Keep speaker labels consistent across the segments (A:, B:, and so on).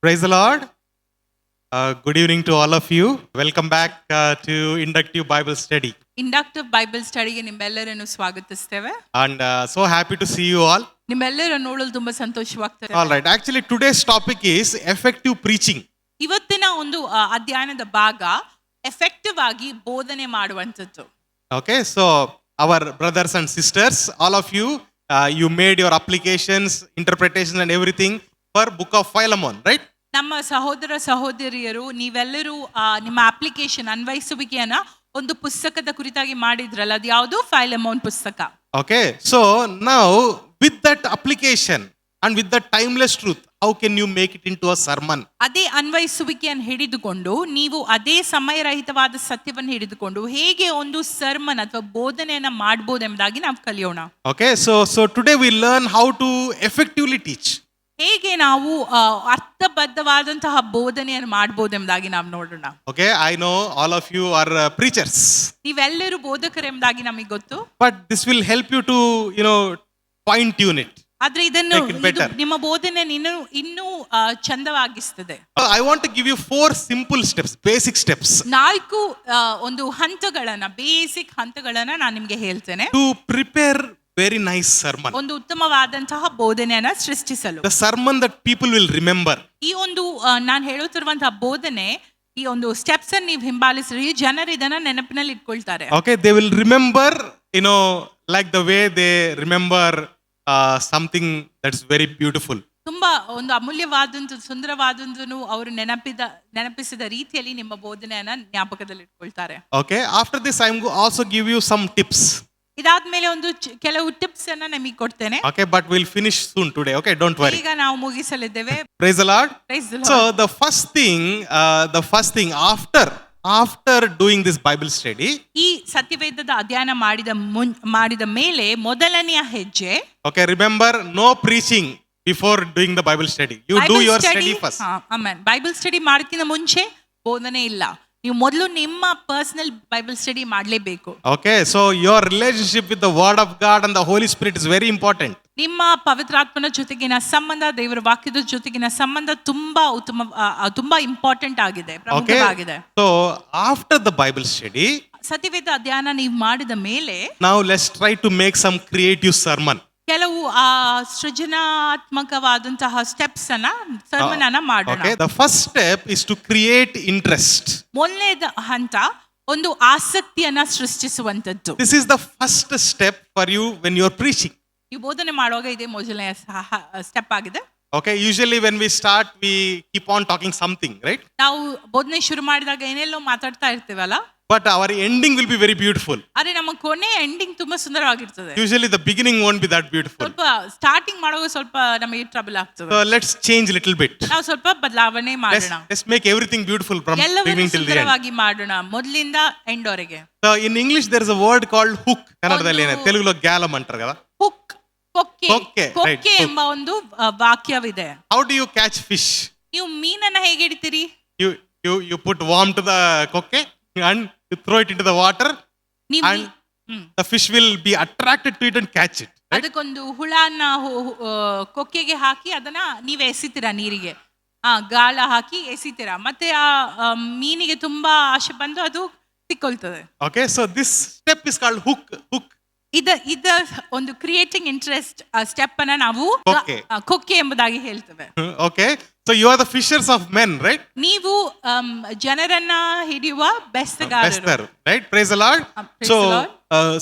A: Praise the Lord. Good evening to all of you. Welcome back to Inductive Bible Study.
B: Inductive Bible ಸ್ಟಡಿಗೆ ನಿಮ್ಮೆಲ್ಲರನ್ನು ಸ್ವಾಗತಿಸ್ತೇವೆ.
A: And so happy to see you all.
B: ನಿಮ್ಮೆಲ್ಲರನ್ನು ನೋಡಲು ತುಂಬಾ ಸಂತೋಷವಾಗ್ತದೆ.
A: All right. Actually, today's topic is effective preaching.
B: ಇವತ್ತಿನ ಒಂದು ಅಧ್ಯಯನದ ಭಾಗ ಎಫೆಕ್ಟಿವ್ ಆಗಿ ಬೋಧನೆ ಮಾಡುವಂಥದ್ದು.
A: Okay. So our brothers and sisters, all of you, you made your applications, interpretation and everything for Book of Philemon, right?
B: ನಮ್ಮ ಸಹೋದರ ಸಹೋದರಿಯರು ನೀವೆಲ್ಲರೂ ನಿಮ್ಮ ಅಪ್ಲಿಕೇಶನ್ ಅನ್ವಯಿಸುವಿಕೆಯನ್ನ ಒಂದು ಪುಸ್ತಕದ ಕುರಿತಾಗಿ ಮಾಡಿದ್ರಲ್ಲ, ಅದು ಯಾವುದು? ಫೈಲೆಮೋನ್ ಪುಸ್ತಕ.
A: Okay. So now with that application and with that timeless truth, how can you make it into a sermon?
B: ಅದೇ ಅನ್ವಯಿಸುವಿಕೆಯನ್ನು ಹಿಡಿದುಕೊಂಡು ನೀವು ಅದೇ ಸಮಯರಹಿತವಾದ ಸತ್ಯವನ್ನು ಹಿಡಿದುಕೊಂಡು ಹೇಗೆ ಒಂದು ಸರ್ಮನ್ ಅಥವಾ ಬೋಧನೆಯನ್ನ ಮಾಡಬಹುದು ಎಂಬುದಾಗಿ ನಾವು ಕಲಿಯೋಣ.
A: Okay. So today we learn how to effectively teach.
B: ಹೇಗೆ ನಾವು ಅರ್ಥಬದ್ಧವಾದಂತಹ ಬೋಧನೆಯನ್ನು ಮಾಡಬಹುದು ಎಂಬುದಾಗಿ ನಾವು ನೋಡೋಣ.
A: Okay, I know all of you are preachers.
B: ನೀವೆಲ್ಲರೂ ಬೋಧಕರು ಎಂಬುದಾಗಿ ನಮಗೆ ಗೊತ್ತು.
A: But this will help you to, fine tune it.
B: ಆದ್ರೆ ಇದನ್ನು
A: Make it better.
B: ನಿಮ್ಮ ಬೋಧನೆ ಇನ್ನೂ ಚಂದವಾಗಿಸ್ತದೆ.
A: I want to give you 4 simple steps, basic steps.
B: 4 ಒಂದು ಹಂತಗಳನ್ನ, ಬೇಸಿಕ್ ಹಂತಗಳನ್ನ ನಾನು ನಿಮಗೆ ಹೇಳ್ತೇನೆ.
A: To prepare very nice sermon.
B: ಒಂದು ಉತ್ತಮವಾದಂತಹ ಬೋಧನೆಯನ್ನ ಸೃಷ್ಟಿಸಲು.
A: The sermon that people will remember.
B: ಈ ಒಂದು ನಾನು ಹೇಳುತ್ತಿರುವಂತಹ ಬೋಧನೆ, ಈ ಒಂದು ಸ್ಟೆಪ್ಸ್ ಅನ್ನು ನೀವು ಹಿಂಬಾಲಿಸಿದ್ರೆ ಜನರು ಇದನ್ನ ನೆನಪಿನಲ್ಲಿ ಇಟ್ಕೊಳ್ತಾರೆ.
A: Okay, they will remember, like the way they remember something that's very beautiful.
B: ತುಂಬಾ ಒಂದು ಅಮೂಲ್ಯವಾದಂತ ಸುಂದರವಾದಂತನು ಅವರು ನೆನಪಿಸಿದ ರೀತಿಯಲ್ಲಿ ನಿಮ್ಮ ಬೋಧನೆಯನ್ನ ಜ್ಞಾಪಕದಲ್ಲಿ ಇಟ್ಕೊಳ್ತಾರೆ.
A: Okay, after this I am also give you some tips.
B: ಇದಾದ್ಮೇಲೆ ಒಂದು ಕೆಲವು ಟಿಪ್ಸ್ ಅನ್ನ ನಿಮಗೆ ಕೊಡ್ತೇನೆ.
A: Okay, but we'll finish soon today. Okay, don't worry.
B: ಈಗ ನಾವು ಮುಗಿಸಲಿದ್ದೇವೆ.
A: Praise the Lord.
B: Praise the Lord.
A: So the first thing after doing this Bible study,
B: ಈ ಸತ್ಯವೇದದ ಅಧ್ಯಯನ ಮಾಡಿದ ಮೇಲೆ ಮೊದಲನೆಯ ಹೆಜ್ಜೆ,
A: okay, remember, no preaching before doing the Bible study. You do your study first.
B: Amen. Bible study ಮಾಡೋಕ್ಕಿಂತ ಮುಂಚೆ ಬೋಧನೆ ಇಲ್ಲ. ನೀವು ಮೊದಲು ನಿಮ್ಮ ಪರ್ಸನಲ್ ಬೈಬಲ್ ಸ್ಟಡಿ ಮಾಡಲೇಬೇಕು.
A: Okay, so your relationship with the Word of God and the Holy Spirit is very important.
B: ನಿಮ್ಮ ಪವಿತ್ರಾತ್ಮನ ಜೊತೆಗಿನ ಸಂಬಂಧ, ದೇವರ ವಾಕ್ಯದ ಜೊತೆಗಿನ ಸಂಬಂಧ ತುಂಬಾ ಇಂಪಾರ್ಟೆಂಟ್ ಆಗಿದೆ, ಪ್ರಮುಖವಾಗಿದೆ.
A: So after the Bible study,
B: ಸತ್ಯವೇದ ಅಧ್ಯಯನ ನೀವು ಮಾಡಿದ ಮೇಲೆ
A: now let's try to make some creative sermon.
B: ಕೆಲವು ಸೃಜನಾತ್ಮಕವಾದಂತಹ ಸ್ಟೆಪ್ಸ್ ಅನ್ನ ಸರ್ಮನ್ ಅನ್ನ ಮಾಡೋಣ.
A: Okay, the first step is to create interest.
B: ಮೊದಲನೇದ ಹಂತ ಒಂದು ಆಸಕ್ತಿಯನ್ನ ಸೃಷ್ಟಿಸುವಂತದ್ದು.
A: This is the first step for you when you are preaching.
B: ಈ ಬೋಧನೆ ಮಾಡುವಾಗ ಇದೇ ಮೊದಲನೇ ಸ್ಟೆಪ್ ಆಗಿದೆ.
A: Okay, usually when we start we keep on talking something, right?
B: ನಾವು ಬೋಧನೆ ಶುರು ಮಾಡಿದಾಗ ಏನೆಲ್ಲೋ ಮಾತಾಡ್ತಾ ಇರ್ತೀವಲ್ಲ,
A: but our ending will be very beautiful.
B: ಆದ್ರೆ ನಮ್ಮ ಕೊನೆ ಎಂಡಿಂಗ್ ತುಂಬಾ ಸುಂದರವಾಗಿರ್ತದೆ.
A: Usually the beginning won't be that beautiful.
B: ಸ್ವಲ್ಪ ಸ್ಟಾರ್ಟಿಂಗ್ ಮಾಡುವಾಗ ಸ್ವಲ್ಪ ನಮಗೆ ಟ್ರಬಲ್ ಆಗ್ತದೆ.
A: So let's change little bit.
B: ನಾವು ಸ್ವಲ್ಪ ಬದಲಾವಣೆ ಮಾಡೋಣ.
A: Let's make everything beautiful from beginning till the end.
B: ಸುಂದರವಾಗಿ ಮಾಡೋಣ, ಮೊದಲಿಂದ ಎಂಡ್ ವರೆಗೆ.
A: So in English there is a word called hook. ಕನ್ನಡದಲ್ಲಿ ಏನು ತೆಲುಗುలో ಗ್ಯಾಲಂ ಅಂತಾರೆ కదా.
B: ಹುಕ್, ಕೊಕ್ಕೆ
A: right,
B: ಎಂಬ ಒಂದು ವಾಕ್ಯವಿದೆ.
A: How do you catch fish?
B: ನೀವು ಮೀನನ್ನ ಹೇಗೆ ಹಿಡಿತೀರಿ?
A: You put worm to the kokke and you throw it into the water and the fish will be attracted to it and catch it, right?
B: ಅದಕ್ಕೊಂದು ಹುಳನ ಕೊಕ್ಕೆಗೆ ಹಾಕಿ ಅದನ್ನ ನೀವೇ ಎಸಿತೀರಾ ನೀರಿಗೆ, ಗಾಳ ಹಾಕಿ ಎಸಿತೀರಾ, ಮತ್ತೆ ಆ ಮೀನಿಗೆ ತುಂಬಾ ಆಸೆ ಬಂದು ಅದು ಸಿಕ್ಕೊಳ್ತದೆ.
A: Okay, so this step is called hook.
B: ಇದ ಒಂದು ಕ್ರಿಯೇಟಿಂಗ್ ಇಂಟ್ರೆಸ್ಟ್ ಸ್ಟೆಪ್ ಅನ್ನ ನಾವು ಕೊಕ್ಕೆ ಎಂಬುದಾಗಿ ಹೇಳ್ತೇವೆ.
A: Okay, so you are the fishers of men, right?
B: ನೀವು ಜನರನ್ನ ಹಿಡಿಯುವ ಬೆಸ್ತಗಾರರು,
A: right? Praise the Lord.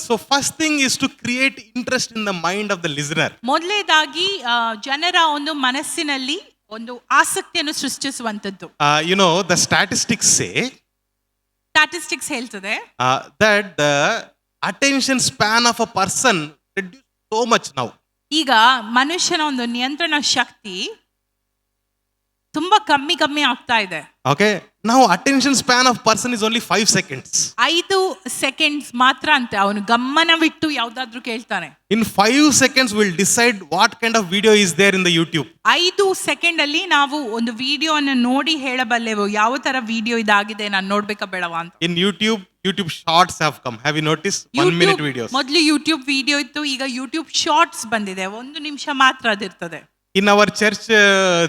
A: So first thing is to create interest in the mind of the listener.
B: ಮೊದಲನೇದಾಗಿ ಜನರ ಒಂದು ಮನಸ್ಸಿನಲ್ಲಿ ಒಂದು ಆಸಕ್ತಿಯನ್ನು ಸೃಷ್ಟಿಸುವಂತದ್ದು.
A: The statistics
B: ಹೇಳ್ತದೆ
A: that the attention span of a person reduced so much now.
B: ಈಗ ಮನುಷ್ಯನ ಒಂದು ನಿಯಂತ್ರಣ ಶಕ್ತಿ ತುಂಬಾ ಕಮ್ಮಿ ಆಗ್ತಾ ಇದೆ.
A: Okay, now attention span of person is only 5 seconds.
B: 5 seconds ಮಾತ್ರ ಅಂತ ಅವನು ಗಮನವಿಟ್ಟು ಯಾವ್ದಾದ್ರು ಕೇಳ್ತಾನೆ.
A: In 5 seconds we'll decide what kind of video is there in the YouTube.
B: 5 second ಅಲ್ಲಿ ನಾವು ಒಂದು ವಿಡಿಯೋವನ್ನು ನೋಡಿ ಹೇಳಬಲ್ಲೆವು ಯಾವ ತರ ವಿಡಿಯೋ ಇದಾಗಿದೆ, ನಾನು ನೋಡ್ಬೇಕಾ ಬೇಡವಾ ಅಂತ.
A: In YouTube shorts have come. Have you noticed? 1 minute videos.
B: ಮೊದಲು ಯೂಟ್ಯೂಬ್ ವಿಡಿಯೋ ಇತ್ತು, ಈಗ ಯೂಟ್ಯೂಬ್ ಶಾರ್ಟ್ಸ್ ಬಂದಿದೆ, 1 ನಿಮಿಷ ಮಾತ್ರ ಅದಿರ್ತದೆ.
A: In our church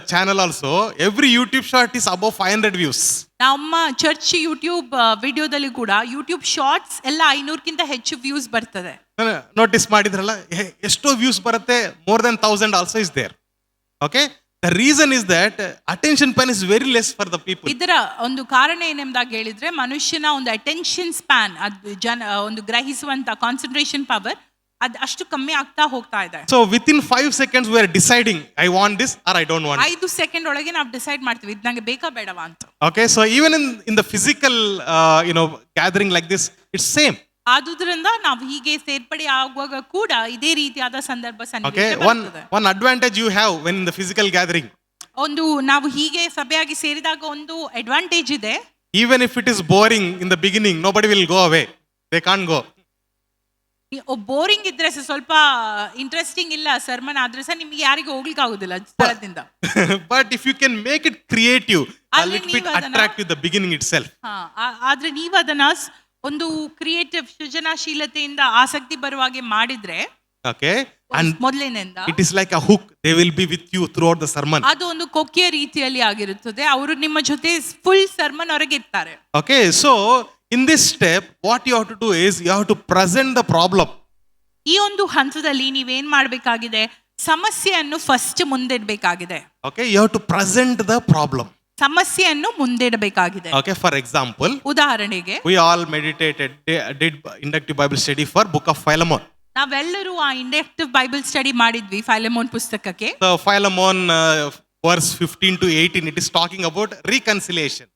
A: channel also, every YouTube short is above 500 views.
B: ನಮ್ಮ ಚರ್ಚ್ ಯೂಟ್ಯೂಬ್ ವಿಡಿಯೋದಲ್ಲಿ ಕೂಡ ಯೂಟ್ಯೂಬ್ ಶಾರ್ಟ್ಸ್ ಎಲ್ಲ 500ಕ್ಕಿಂತ ಹೆಚ್ಚು ವ್ಯೂಸ್ ಬರ್ತದೆ.
A: ನೋಟಿಸ್ ಮಾಡಿದ್ರಲ್ಲ, ಎಷ್ಟೋ ವ್ಯೂಸ್ ಬರುತ್ತೆ, more than 1000 also is there. Okay, the reason is that attention span is very less for the people.
B: ಇದರ ಒಂದು ಕಾರಣ ಏನೆಂದಾಗ ಹೇಳಿದ್ರೆ ಮನುಷ್ಯನ ಒಂದು ಅಟೆನ್ಷನ್ ಸ್ಪ್ಯಾನ್, ಒಂದು ಗ್ರಹಿಸುವಂತ ಕಾನ್ಸಂಟ್ರೇಷನ್ ಪವರ್ ಅದು ಅಷ್ಟು ಕಮ್ಮಿ ಆಗ್ತಾ ಹೋಗ್ತಾ ಇದೆ.
A: So with in 5 seconds we are deciding I want this or I don't want it.
B: 5 second ಒಳಗೆ ನಾವು ಡಿಸೈಡ್ ಮಾಡ್ತೀವಿ ಇದು ನಂಗೆ ಬೇಕಾ ಬೇಡವಾ ಅಂತ.
A: Okay, so even in the physical gathering like this, it's same.
B: ಆದುದರಿಂದ ನಾವು ಹೀಗೆ ಸೇರ್ಪಡೆ ಆಗುವಾಗ ಕೂಡ ಇದೇ ರೀತಿಯಾದ ಸಂದರ್ಭ
A: Okay,
B: ಸನ್ನಿವೇಶ ಬರ್ತದೆ.
A: one advantage you have when in the physical gathering,
B: ಒಂದು ನಾವು ಹೀಗೆ ಸಭೆಯಾಗಿ ಸೇರಿದಾಗ ಒಂದು ಅಡ್ವಾಂಟೇಜ್ ಇದೆ.
A: even if it is boring in the beginning, nobody will go away, they can't go.
B: Boring ಇದ್ರೆ ಸ್ವಲ್ಪ ಇಂಟ್ರೆಸ್ಟಿಂಗ್ ಇಲ್ಲ ಸರ್ಮನ್ ಆದ್ರೆ ಸಹ ನಿಮ್ಗೆ ಯಾರಿಗೂ ಹೋಗ್ಲಿಕ್ಕೆ ಆಗುದಿಲ್ಲ ಸ್ಥಳದಿಂದ.
A: But if you can make it creative, a
B: ಆದ್ರೆ
A: little bit
B: ನೀವು ಅದನ್ನ-
A: attractive the beginning itself.
B: ಆದ್ರೆ ನೀವು ಅದನ್ನ ಒಂದು ಕ್ರಿಯೇಟಿವ್ ಸೃಜನಶೀಲತೆಯಿಂದ ಆಸಕ್ತಿ ಬರುವಾಗೆ ಮಾಡಿದ್ರೆ
A: Okay, and
B: ಮೊದಲಿನಿಂದ
A: it is like a hook, they will be with you throughout the sermon.
B: ಅದು ಒಂದು ಕೊಕ್ಕೆಯ ರೀತಿಯಲ್ಲಿ ಆಗಿರುತ್ತದೆ. ಅವರು ನಿಮ್ಮ ಜೊತೆ ಫುಲ್ ಸರ್ಮನ್ ಹೊರಗೆ ಇರ್ತಾರೆ.
A: Okay, so in this step, what you have to do is you have to present the problem.
B: ಈ ಒಂದು ಹಂತದಲ್ಲಿ ನೀವೇನ್ ಮಾಡ್ಬೇಕಾಗಿದೆ, ಸಮಸ್ಯೆಯನ್ನು first ಮುಂದಿಡಬೇಕಾಗಿದೆ.
A: Okay, you have to present the problem.
B: ಸಮಸ್ಯೆಯನ್ನು ಮುಂದಿಡಬೇಕಾಗಿದೆ.
A: Okay, for example,
B: ಉದಾಹರಣೆಗೆ
A: we all meditated, did inductive Bible study for book of Philemon.
B: ನಾವೆಲ್ಲರೂ ಆ ಇಂಡಕ್ಟಿವ್ ಬೈಬಲ್ ಸ್ಟಡಿ ಮಾಡಿದ್ವಿ ಫೈಲೆಮೋನ್ ಪುಸ್ತಕಕ್ಕೆ.
A: So Philemon verse 15 to 18, it is talking about reconciliation.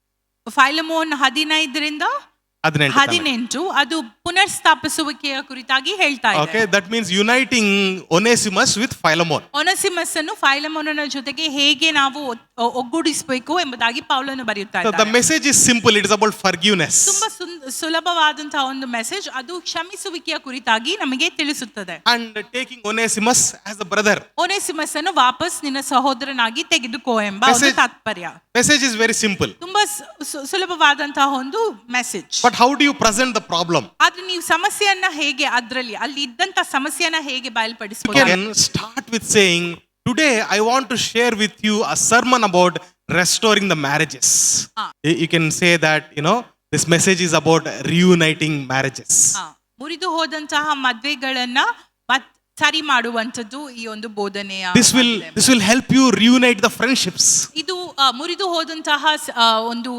B: ಫೈಲೆಮೋನ್ 15ರಿಂದ 18 ಅದು ಪುನರ್ಸ್ಥಾಪಿಸುವಿಕೆಯ ಕುರಿತಾಗಿ ಹೇಳ್ತಾ ಇದೆ.
A: Okay, that means uniting Onesimus with Philemon.
B: ಒನಸಿಮಸ್ ಅನ್ನು ಫೈಲೆಮೋನನ ಜೊತೆಗೆ ಹೇಗೆ ನಾವು ಒಗ್ಗೂಡಿಸಬೇಕು ಎಂಬುದಾಗಿ ಪೌಲನು ಬರೆಯುತ್ತಾ
A: So the
B: ಇದ್ದಾನೆ.
A: message is simple, it is about forgiveness.
B: ತುಂಬಾ ಸುಲಭವಾದಂತಹ ಒಂದು ಮೆಸೇಜ್, ಅದು ಕ್ಷಮಿಸುವಿಕೆಯ ಕುರಿತಾಗಿ ನಮಗೆ ತಿಳಿಸುತ್ತದೆ.
A: And taking Onesimus as a brother.
B: ಒನೆಸಿಮಸ್ ಅನ್ನು ವಾಪಸ್ ನಿನ್ನ ಸಹೋದರನಾಗಿ ತೆಗೆದುಕೋ ಎಂಬ ಒಂದು
A: Message-
B: ತಾತ್ಪರ್ಯ.
A: Message is very simple.
B: ತುಂಬಾ ಸುಲಭವಾದಂತಹ ಒಂದು message.
A: But how do you present the problem?
B: ಆದ್ರೆ ನೀವು ಸಮಸ್ಯೆಯನ್ನ ಹೇಗೆ ಅಲ್ಲಿ ಇದ್ದಂತ ಸಮಸ್ಯೆಯನ್ನ ಹೇಗೆ
A: You
B: ಬಯಲ್ಪಡಿಸಬಹುದು?
A: can start with saying, today I want to share with you a sermon about restoring the marriages. You can say that, this message is about reuniting marriages.
B: ಮುರಿದು ಹೋದಂತಹ ಮದ್ವೆಗಳನ್ನ ಸರಿ ಮಾಡುವಂತದ್ದು ಈ ಒಂದು ಬೋಧನೆಯ.
A: This will help you reunite the friendships.
B: ಇದು ಮುರಿದು ಹೋದಂತಹ ಒಂದು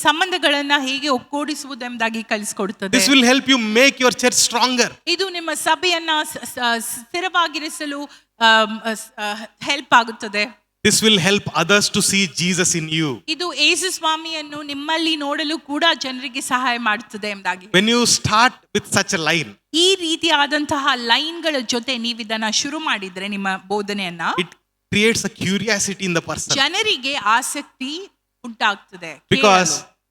B: ಸಂಬಂಧಗಳನ್ನ ಹೇಗೆ ಒಗ್ಗೂಡಿಸುವುದೆಂಬುದಾಗಿ ಕಲಿಸಿಕೊಡುತ್ತದೆ.
A: This will help you make your church stronger.
B: ಇದು ನಿಮ್ಮ ಸಭೆಯನ್ನ ಸ್ಥಿರವಾಗಿರಿಸಲು ಹೆಲ್ಪ್ ಆಗುತ್ತದೆ.
A: This will help others to see Jesus in you.
B: ಇದು ಯೇಸು ಸ್ವಾಮಿಯನ್ನು ನಿಮ್ಮಲ್ಲಿ ನೋಡಲು ಕೂಡ ಜನರಿಗೆ ಸಹಾಯ ಮಾಡುತ್ತದೆ ಎಂಬುದಾಗಿ.
A: When you start with such a line,
B: ಈ ರೀತಿಯಾದಂತಹ ಲೈನ್ಗಳ ಜೊತೆ ನೀವು ಇದನ್ನ ಶುರು ಮಾಡಿದ್ರೆ ನಿಮ್ಮ ಬೋಧನೆಯನ್ನ,
A: it creates a curiosity in the person.
B: ಜನರಿಗೆ ಆಸಕ್ತಿ ಉಂಟಾಗ್ತದೆ.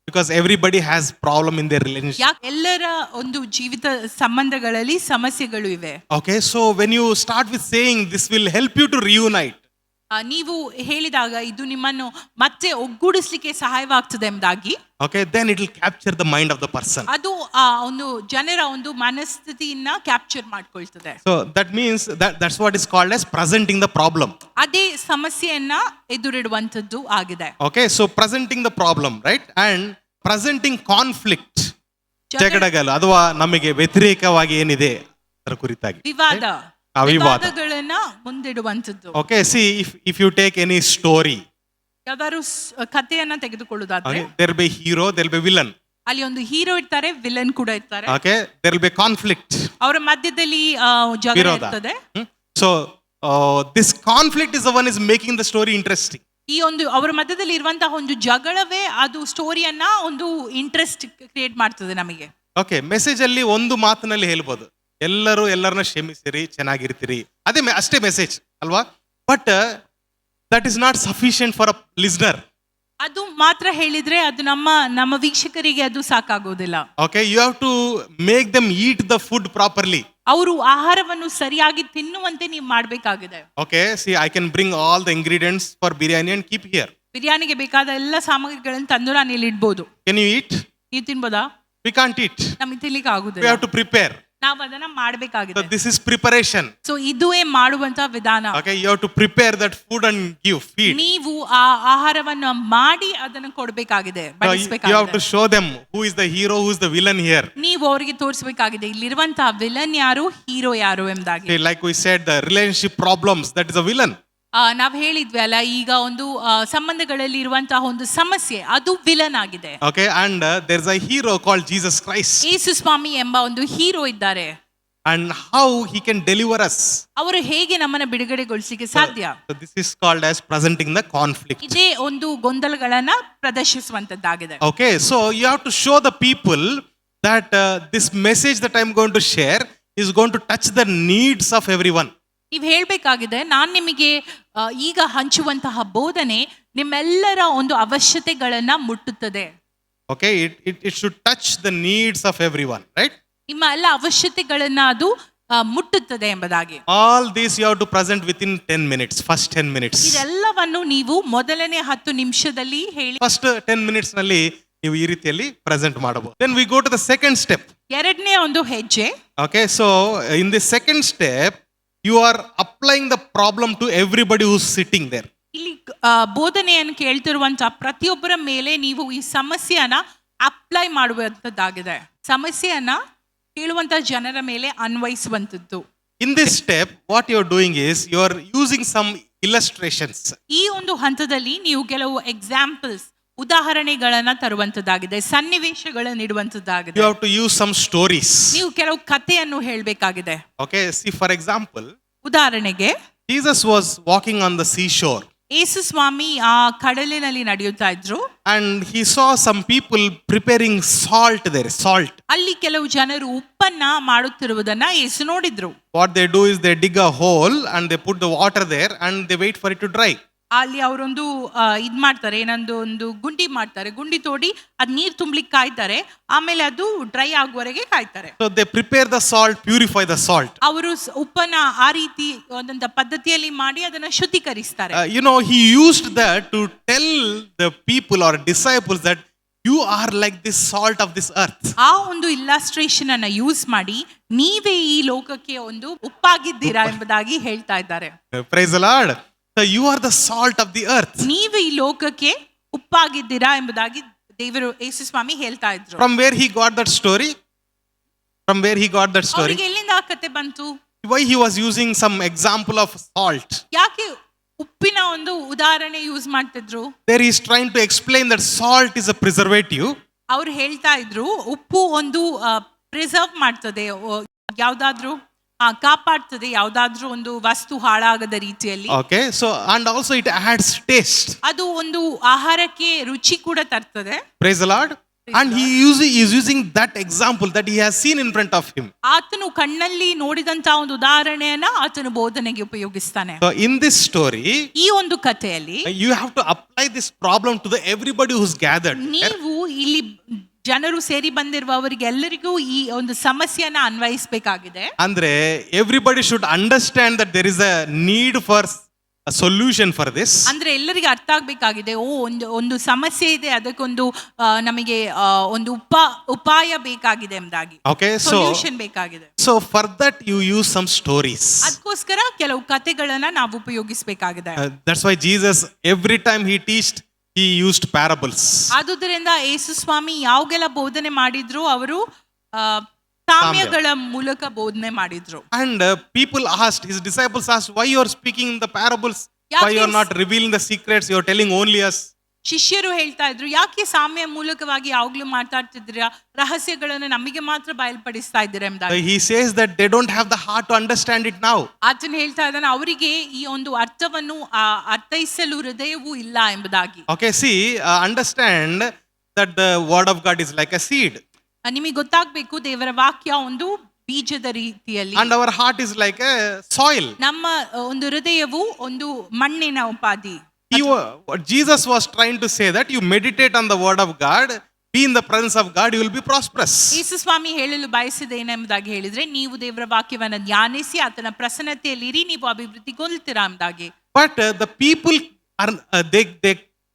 A: Because everybody has problem in their relationship.
B: ಯಾಕೆ ಎಲ್ಲರ ಒಂದು ಜೀವಿತ ಸಂಬಂಧಗಳಲ್ಲಿ ಸಮಸ್ಯೆಗಳು ಇವೆ.
A: Okay, so when you start with saying this will help you to reunite,
B: ನೀವು ಹೇಳಿದಾಗ ಇದು ನಿಮ್ಮನ್ನು ಮತ್ತೆ ಒಗ್ಗೂಡಿಸ್ಲಿಕ್ಕೆ ಸಹಾಯವಾಗ್ತದೆ ಎಂಬುದಾಗಿ,
A: okay, then it will capture the mind of the person.
B: ಅದು ಒಂದು ಜನರ ಒಂದು ಮನಸ್ಥಿತಿಯನ್ನ capture ಮಾಡ್ಕೊಳ್ತದೆ.
A: So that means that's what is called as presenting the problem.
B: ಅದೇ ಸಮಸ್ಯೆಯನ್ನ ಎದುರಿಡುವಂತದ್ದು ಆಗಿದೆ.
A: Okay, so presenting the problem, right? And presenting conflict, ಜಗಳಗಳು ಅಥವಾ ನಮಗೆ ವ್ಯತಿರೇಕವಾಗಿ ಏನಿದೆ ಅದರ ಕುರಿತಾಗಿ
B: ವಿವಾದಗಳನ್ನ ಮುಂದಿಡುವಂತದ್ದು.
A: Okay, see, if you take any story,
B: ಯಾವ್ದಾದ್ರು ಕಥೆಯನ್ನ ತೆಗೆದುಕೊಳ್ಳುವುದಾದ್ರೆ,
A: there will be hero, there will be villain.
B: ಅಲ್ಲಿ ಒಂದು ಹೀರೋ ಇರ್ತಾರೆ, ವಿಲನ್ ಕೂಡ ಇರ್ತಾರೆ.
A: Okay, there will be conflict.
B: ಅವರ ಮಧ್ಯದಲ್ಲಿ ಜಗಳ ಇರ್ತದೆ.
A: So this conflict is the one is making the story interesting.
B: ಈ ಒಂದು ಅವರ ಮಧ್ಯದಲ್ಲಿ ಇರುವಂತಹ ಒಂದು ಜಗಳವೇ ಅದು ಸ್ಟೋರಿಯನ್ನ ಒಂದು ಇಂಟ್ರೆಸ್ಟ್ ಕ್ರಿಯೇಟ್ ಮಾಡ್ತದೆ ನಮಗೆ.
A: Okay, ಮೆಸೇಜ್ ಅಲ್ಲಿ ಒಂದು ಮಾತಿನಲ್ಲಿ ಹೇಳ್ಬೋದು, ಎಲ್ಲರೂ ಎಲ್ಲರನ್ನ ಕ್ಷಮಿಸಿರಿ, ಚೆನ್ನಾಗಿರ್ತೀರಿ, ಅಷ್ಟೇ ಮೆಸೇಜ್ ಅಲ್ವಾ? But that is not sufficient for a listener.
B: ಅದು ಮಾತ್ರ ಹೇಳಿದ್ರೆ ಅದು ನಮ್ಮ ವೀಕ್ಷಕರಿಗೆ ಅದು ಸಾಕಾಗೋದಿಲ್ಲ.
A: Okay, you have to make them eat the food properly.
B: ಅವರು ಆಹಾರವನ್ನು ಸರಿಯಾಗಿ ತಿನ್ನುವಂತೆ ನೀವು ಮಾಡಬೇಕಾಗಿದೆ.
A: Okay, see, I can bring all the ingredients for biryani and keep here.
B: ಬಿರಿಯಾನಿಗೆ ಬೇಕಾದ ಎಲ್ಲ ಸಾಮಗ್ರಿಗಳನ್ನು ತಂದು ನಾನು ಇಲ್ಲಿ ಇಡ್ಬೋದು.
A: Can you eat?
B: ನೀವು ತಿನ್ಬೋದಾ?
A: We can't eat.
B: ನಮಗೆ ತಿನ್ಲಿಕ್ಕೆ
A: We
B: ಆಗುದಿಲ್ಲ.
A: have to prepare.
B: ನಾವು ಅದನ್ನ
A: So
B: ಮಾಡಬೇಕಾಗಿದೆ.
A: this is preparation.
B: ಸೊ ಇದುವೇ ಮಾಡುವಂತ ವಿಧಾನ.
A: Okay, you have to prepare that food and give, feed.
B: ನೀವು ಆ ಆಹಾರವನ್ನು ಮಾಡಿ ಅದನ್ನು ಕೊಡಬೇಕಾಗಿದೆ,
A: So you have to
B: ಬಡಿಸಬೇಕಾಗಿದೆ.
A: show them who is the hero, who is the villain here.
B: ನೀವು ಅವರಿಗೆ ತೋರಿಸಬೇಕಾಗಿದೆ ಇಲ್ಲಿರುವಂತಹ ವಿಲನ್ ಯಾರು, ಹೀರೋ ಯಾರು ಎಂಬುದಾಗಿ.
A: Okay, like we said, the relationship problems, that is a villain.
B: ನಾವ್ ಹೇಳಿದ್ವಿ ಅಲ್ಲ, ಈಗ ಒಂದು ಸಂಬಂಧಗಳಲ್ಲಿ ಇರುವಂತಹ ಒಂದು ಸಮಸ್ಯೆ ಅದು ವಿಲನ್ ಆಗಿದೆ.
A: Okay, and there's a hero called Jesus Christ.
B: ಯೇಸು ಸ್ವಾಮಿ ಎಂಬ ಒಂದು ಹೀರೋ ಇದ್ದಾರೆ.
A: And how he can deliver us.
B: ಅವರು ಹೇಗೆ ನಮ್ಮನ್ನ ಬಿಡುಗಡೆಗೊಳಿಸಲಿಕ್ಕೆ ಸಾಧ್ಯ.
A: So this is called as presenting the conflict.
B: ಇದೇ ಒಂದು ಗೊಂದಲಗಳನ್ನ ಪ್ರದರ್ಶಿಸುವಂತದ್ದಾಗಿದೆ.
A: Okay, so you have to show the people that this message that I'm going to share is going to touch the needs of everyone.
B: ನೀವು ಹೇಳ್ಬೇಕಾಗಿದೆ, ನಾನು ನಿಮಗೆ ಈಗ ಹಂಚುವಂತಹ ಬೋಧನೆ ನಿಮ್ಮೆಲ್ಲರ ಒಂದು ಅವಶ್ಯಕತೆಗಳನ್ನ ಮುಟ್ಟುತ್ತದೆ.
A: Okay, it should touch the needs of everyone, right?
B: ನಿಮ್ಮ ಎಲ್ಲ ಅವಶ್ಯಕತೆಗಳನ್ನ ಅದು ಮುಟ್ಟುತ್ತದೆ ಎಂಬುದಾಗಿ.
A: All these you have to present within 10 minutes, first 10 minutes.
B: ಇದೆಲ್ಲವನ್ನು ನೀವು ಮೊದಲನೇ 10 ನಿಮಿಷದಲ್ಲಿ ಹೇಳಿ,
A: First 10 minutes ನಲ್ಲಿ ನೀವು ಈ ರೀತಿಯಲ್ಲಿ ಪ್ರೆಸೆಂಟ್ ಮಾಡಬಹುದು. Then we go to the second step.
B: ಎರಡನೇ ಒಂದು ಹೆಜ್ಜೆ.
A: Okay, so in the second step you are applying the problem to everybody who's sitting there.
B: ಇಲ್ಲಿ ಬೋಧನೆಯನ್ನು ಕೇಳ್ತಿರುವಂತಹ ಪ್ರತಿಯೊಬ್ಬರ ಮೇಲೆ ನೀವು ಈ ಸಮಸ್ಯೆಯನ್ನ ಅಪ್ಲೈ ಮಾಡುವಂತದ್ದಾಗಿದೆ. ಸಮಸ್ಯೆಯನ್ನ ಕೇಳುವಂತಹ ಜನರ ಮೇಲೆ ಅನ್ವಯಿಸುವಂತದ್ದು.
A: In this step what you are doing is you are using some illustrations.
B: ಈ ಒಂದು ಹಂತದಲ್ಲಿ ನೀವು ಕೆಲವು ಎಕ್ಸಾಂಪಲ್ಸ್, ಉದಾಹರಣೆಗಳನ್ನ ತರುವಂತದ್ದಾಗಿದೆ, ಸನ್ನಿವೇಶಗಳನ್ನು ಇಡುವಂತದ್ದಾಗಿದೆ.
A: You have to use some stories.
B: ನೀವು ಕೆಲವು ಕಥೆಯನ್ನು ಹೇಳಬೇಕಾಗಿದೆ.
A: Okay, see, for example,
B: ಉದಾಹರಣೆಗೆ
A: Jesus was walking on the seashore
B: ಯೇಸು ಸ್ವಾಮಿ ಆ ಕಡಲಿನಲ್ಲಿ ನಡೆಯುತ್ತಾ ಇದ್ರು.
A: and he saw some people preparing salt there, salt.
B: ಅಲ್ಲಿ ಕೆಲವು ಜನರು ಉಪ್ಪನ್ನ ಮಾಡುತ್ತಿರುವುದನ್ನ ಯೇಸು ನೋಡಿದ್ರು.
A: What they do is they dig a hole and they put the water there and they wait for it to dry.
B: ಅಲ್ಲಿ ಅವರೊಂದು ಇದ್ ಮಾಡ್ತಾರೆ, ಏನೊಂದು ಒಂದು ಗುಂಡಿ ಮಾಡ್ತಾರೆ, ಗುಂಡಿ ತೋಡಿ ಅದ್ ನೀರ್ ತುಂಬ್ಲಿಕ್ಕೆ ಕಾಯ್ತಾರೆ, ಆಮೇಲೆ ಅದು ಡ್ರೈ ಆಗುವವರೆಗೆ ಕಾಯ್ತಾರೆ.
A: So they prepare the salt, purify the salt.
B: ಅವರು ಉಪ್ಪನ್ನ ಆ ರೀತಿ ಒಂದೊಂದು ಪದ್ಧತಿಯಲ್ಲಿ ಮಾಡಿ ಅದನ್ನ ಶುದ್ಧೀಕರಿಸ್ತಾರೆ.
A: You know, he used that to tell the people or disciples that you are like this salt of this earth.
B: ಆ ಒಂದು ಇಲ್ಲಸ್ಟ್ರೇಷನ್ ಅನ್ನ ಯೂಸ್ ಮಾಡಿ ನೀವೇ ಈ ಲೋಕಕ್ಕೆ ಒಂದು ಉಪ್ಪಾಗಿದ್ದೀರಾ ಎಂಬುದಾಗಿ ಹೇಳ್ತಾ ಇದ್ದಾರೆ.
A: Praise the Lord. So you are the salt of the earth.
B: ನೀವು ಈ ಲೋಕಕ್ಕೆ ಉಪ್ಪಾಗಿದ್ದೀರಾ ಎಂಬುದಾಗಿ ದೇವರು ಯೇಸು ಸ್ವಾಮಿ ಹೇಳ್ತಾ ಇದ್ರು.
A: From where he got that story? From where he got that story?
B: ಅವರಿಗೆ ಎಲ್ಲಿಂದ ಆ ಕತೆ ಬಂತು?
A: Why he was using some example of salt?
B: ಯಾಕೆ ಉಪ್ಪಿನ ಒಂದು ಉದಾಹರಣೆ ಯೂಸ್ ಮಾಡ್ತಿದ್ರು?
A: There he is trying to explain that salt is a preservative.
B: ಅವ್ರು ಹೇಳ್ತಾ ಇದ್ರು ಉಪ್ಪು ಒಂದು ಪ್ರಿಸರ್ವ್ ಮಾಡ್ತದೆ, ಯಾವ್ದಾದ್ರು ಕಾಪಾಡ್ತದೆ, ಯಾವ್ದಾದ್ರು ಒಂದು ವಸ್ತು ಹಾಳಾಗದ ರೀತಿಯಲ್ಲಿ.
A: Okay, so and also it adds taste.
B: ಅದು ಒಂದು ಆಹಾರಕ್ಕೆ ರುಚಿ ಕೂಡ ತರ್ತದೆ.
A: Praise the Lord. And he is using that example that he has seen in front of him.
B: ಆತನು ಕಣ್ಣಲ್ಲಿ ನೋಡಿದಂತ ಒಂದು ಉದಾಹರಣೆಯನ್ನ ಆತನು ಬೋಧನೆಗೆ ಉಪಯೋಗಿಸ್ತಾನೆ.
A: So in this story,
B: ಈ ಒಂದು ಕಥೆಯಲ್ಲಿ
A: you have to apply this problem to the everybody who's gathered.
B: ನೀವು ಇಲ್ಲಿ ಜನರು ಸೇರಿ ಬಂದಿರುವವರಿಗೆ ಎಲ್ಲರಿಗೂ ಈ ಒಂದು ಸಮಸ್ಯೆಯನ್ನ ಅನ್ವಯಿಸಬೇಕಾಗಿದೆ.
A: Andre everybody should understand that there is a need for a solution for this.
B: ಅಂದ್ರೆ ಎಲ್ಲರಿಗೆ ಅರ್ಥ ಆಗ್ಬೇಕಾಗಿದೆ, ಒಂದು ಸಮಸ್ಯೆ ಇದೆ, ಅದಕ್ಕೊಂದು ನಮಗೆ ಒಂದು ಉಪಾಯ ಬೇಕಾಗಿದೆ ಎಂಬುದಾಗಿ.
A: Okay,
B: ಸೊಲ್ಯೂಷನ್ ಬೇಕಾಗಿದೆ.
A: So for that you use some stories.
B: ಅದಕ್ಕೋಸ್ಕರ ಕೆಲವು ಕಥೆಗಳನ್ನ ನಾವು ಉಪಯೋಗಿಸಬೇಕಾಗಿದೆ.
A: That's why Jesus every time he teached he used parables.
B: ಆದುದರಿಂದ ಯೇಸು ಸ್ವಾಮಿ ಯಾವಾಗೆಲ್ಲ ಬೋಧನೆ ಮಾಡಿದ್ರು ಅವರು ಸಾಮ್ಯಗಳ ಮೂಲಕ ಬೋಧನೆ ಮಾಡಿದ್ರು.
A: And people asked, his disciples asked, why you are speaking in the parables? Why you are not revealing the secrets? You are telling only us.
B: ಶಿಷ್ಯರು ಹೇಳ್ತಾ ಇದ್ರು, ಯಾಕೆ ಸಾಮ್ಯ ಮೂಲಕವಾಗಿ ಯಾವಾಗ್ಲೂ ಮಾತಾಡ್ತಿದ್ದೀರಾ, ರಹಸ್ಯಗಳನ್ನು ನಮಗೆ ಮಾತ್ರ ಬಯಲ್ಪಡಿಸ್ತಾ ಇದ್ದೀರಾ ಎಂಬುದಾಗಿ.
A: He says that they don't have the heart to understand it now.
B: ಆತನು ಹೇಳ್ತಾ ಇದ್ದಾನೆ ಅವರಿಗೆ ಈ ಒಂದು ಅರ್ಥವನ್ನು ಅರ್ಥೈಸಲು ಹೃದಯವೂ ಇಲ್ಲ ಎಂಬುದಾಗಿ.
A: Okay, see, understand that the word of God is like a seed.
B: ನಿಮಗೆ ಗೊತ್ತಾಗ್ಬೇಕು, ದೇವರ ವಾಕ್ಯ ಒಂದು ಬೀಜದ ರೀತಿಯಲ್ಲಿ,
A: and our heart is like a soil.
B: ನಮ್ಮ ಒಂದು ಹೃದಯವು ಒಂದು ಮಣ್ಣಿನ ಉಪಾಧಿ.
A: Jesus was trying to say that you meditate on the word of God, be in the presence of God, you will be prosperous.
B: ಯೇಸು ಸ್ವಾಮಿ ಹೇಳಲು ಬಯಸಿದ್ದೇನೆಂಬುದಾಗಿ ಹೇಳಿದ್ರೆ, ನೀವು ದೇವರ ವಾಕ್ಯವನ್ನು ಧ್ಯಾನಿಸಿ ಆತನ ಪ್ರಸನ್ನತೆಯಲ್ಲಿರಿ, ನೀವು ಅಭಿವೃದ್ಧಿಗೊಳ್ತೀರಾ ಎಂಬುದಾಗಿ.
A: But the people are they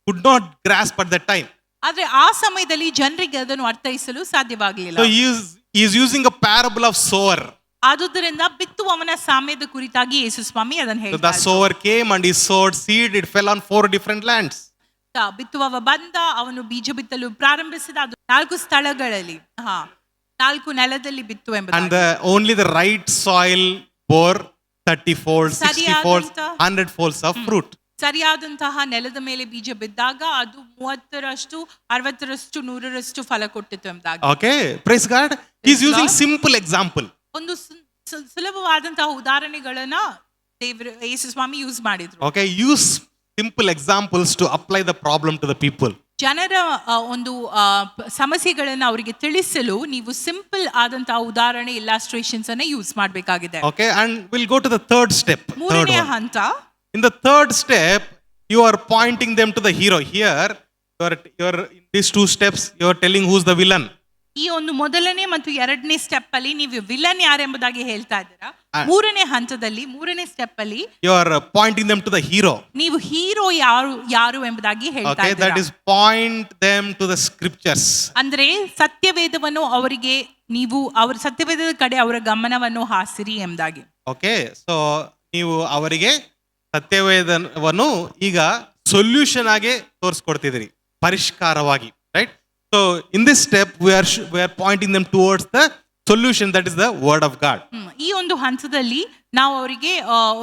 A: could not grasp at that time.
B: ಆದ್ರೆ ಆ ಸಮಯದಲ್ಲಿ ಜನರಿಗೆ ಅದನ್ನು ಅರ್ಥೈಸಲು ಸಾಧ್ಯವಾಗಲಿಲ್ಲ.
A: So he he is using a parable of sower.
B: ಆದುದರಿಂದ ಬಿತ್ತುವವನ ಸಾಮ್ಯದ ಕುರಿತಾಗಿ ಯೇಸು ಸ್ವಾಮಿ ಅದನ್ನು
A: So the
B: ಹೇಳ್ತಾರೆ.
A: sower came and he sowed seed. It fell on 4 different lands.
B: ಬಿತ್ತುವವ ಬಂದ, ಅವನು ಬೀಜ ಬಿತ್ತಲು ಪ್ರಾರಂಭಿಸಿದ, ಅದು 4 ಸ್ಥಳಗಳಲ್ಲಿ 4 ನೆಲದಲ್ಲಿ ಬಿತ್ತು
A: And
B: ಎಂಬುದಾಗಿ.
A: only the right soil bore 30 folds, 60 folds,
B: ಸರಿಯಾದಂತ-
A: 100 folds of fruit.
B: ಸರಿಯಾದಂತಹ ನೆಲದ ಮೇಲೆ ಬೀಜ ಬಿದ್ದಾಗ ಅದು 30ರಷ್ಟು 60ರಷ್ಟು 100ರಷ್ಟು ಫಲ ಕೊಟ್ಟಿತು ಎಂಬುದಾಗಿ.
A: Okay, praise God. He is
B: Praise
A: using
B: Lord.
A: simple example.
B: ಒಂದು ಸುಲಭವಾದಂತಹ ಉದಾಹರಣೆಗಳನ್ನ ದೇವರು ಯೇಸು ಸ್ವಾಮಿ ಯೂಸ್ ಮಾಡಿದ್ರು.
A: Okay, use simple examples to apply the problem to the people.
B: ಜನರ ಒಂದು ಸಮಸ್ಯೆಗಳನ್ನ ಅವರಿಗೆ ತಿಳಿಸಲು ನೀವು ಸಿಂಪಲ್ ಆದಂತಹ ಉದಾಹರಣೆ ಇಲಾಸ್ಟ್ರೇಷನ್ಸ್ ಅನ್ನ ಯೂಸ್ ಮಾಡಬೇಕಾಗಿದೆ.
A: Okay, and we'll go to the third step. Third
B: ಮೂರನೆಯ
A: one.
B: ಹಂತ,
A: In the third step, you are pointing them to the hero. Here, you are in these 2 steps, you are telling who's the villain.
B: ಈ ಒಂದು ಮೊದಲನೇ ಮತ್ತು ಎರಡನೇ step ಅಲ್ಲಿ ನೀವು villain ಯಾರೆಂಬುದಾಗಿ ಹೇಳ್ತಾ ಇದ್ದೀರಾ. ಮೂರನೇ ಹಂತದಲ್ಲಿ, ಮೂರನೇ ಸ್ಟೆಪ್ ಅಲ್ಲಿ
A: You are pointing them to the hero.
B: ನೀವು ಹೀರೋ ಯಾರು ಎಂಬುದಾಗಿ ಹೇಳ್ತಾ
A: Okay, that
B: ಇದ್ದೀರಾ.
A: is point them to the scriptures.
B: ಅಂದ್ರೆ ಸತ್ಯವೇದವನ್ನು ಅವರಿಗೆ ನೀವು ಅವರ ಸತ್ಯವೇದದ ಕಡೆ ಅವರ ಗಮನವನ್ನು ಹಾಸಿರಿ ಎಂಬುದಾಗಿ.
A: Okay, so ನೀವು ಅವರಿಗೆ ಸತ್ಯವೇದವನ್ನು ಈಗ ಸೊಲ್ಯೂಷನ್ ಆಗಿ ತೋರಿಸ್ಕೊಡ್ತಿದ್ದೀರಿ, ಪರಿಷ್ಕಾರವಾಗಿ, right? So in this step we are pointing them towards the solution, that is the word of God.
B: ಈ ಒಂದು ಹಂತದಲ್ಲಿ ನಾವು ಅವರಿಗೆ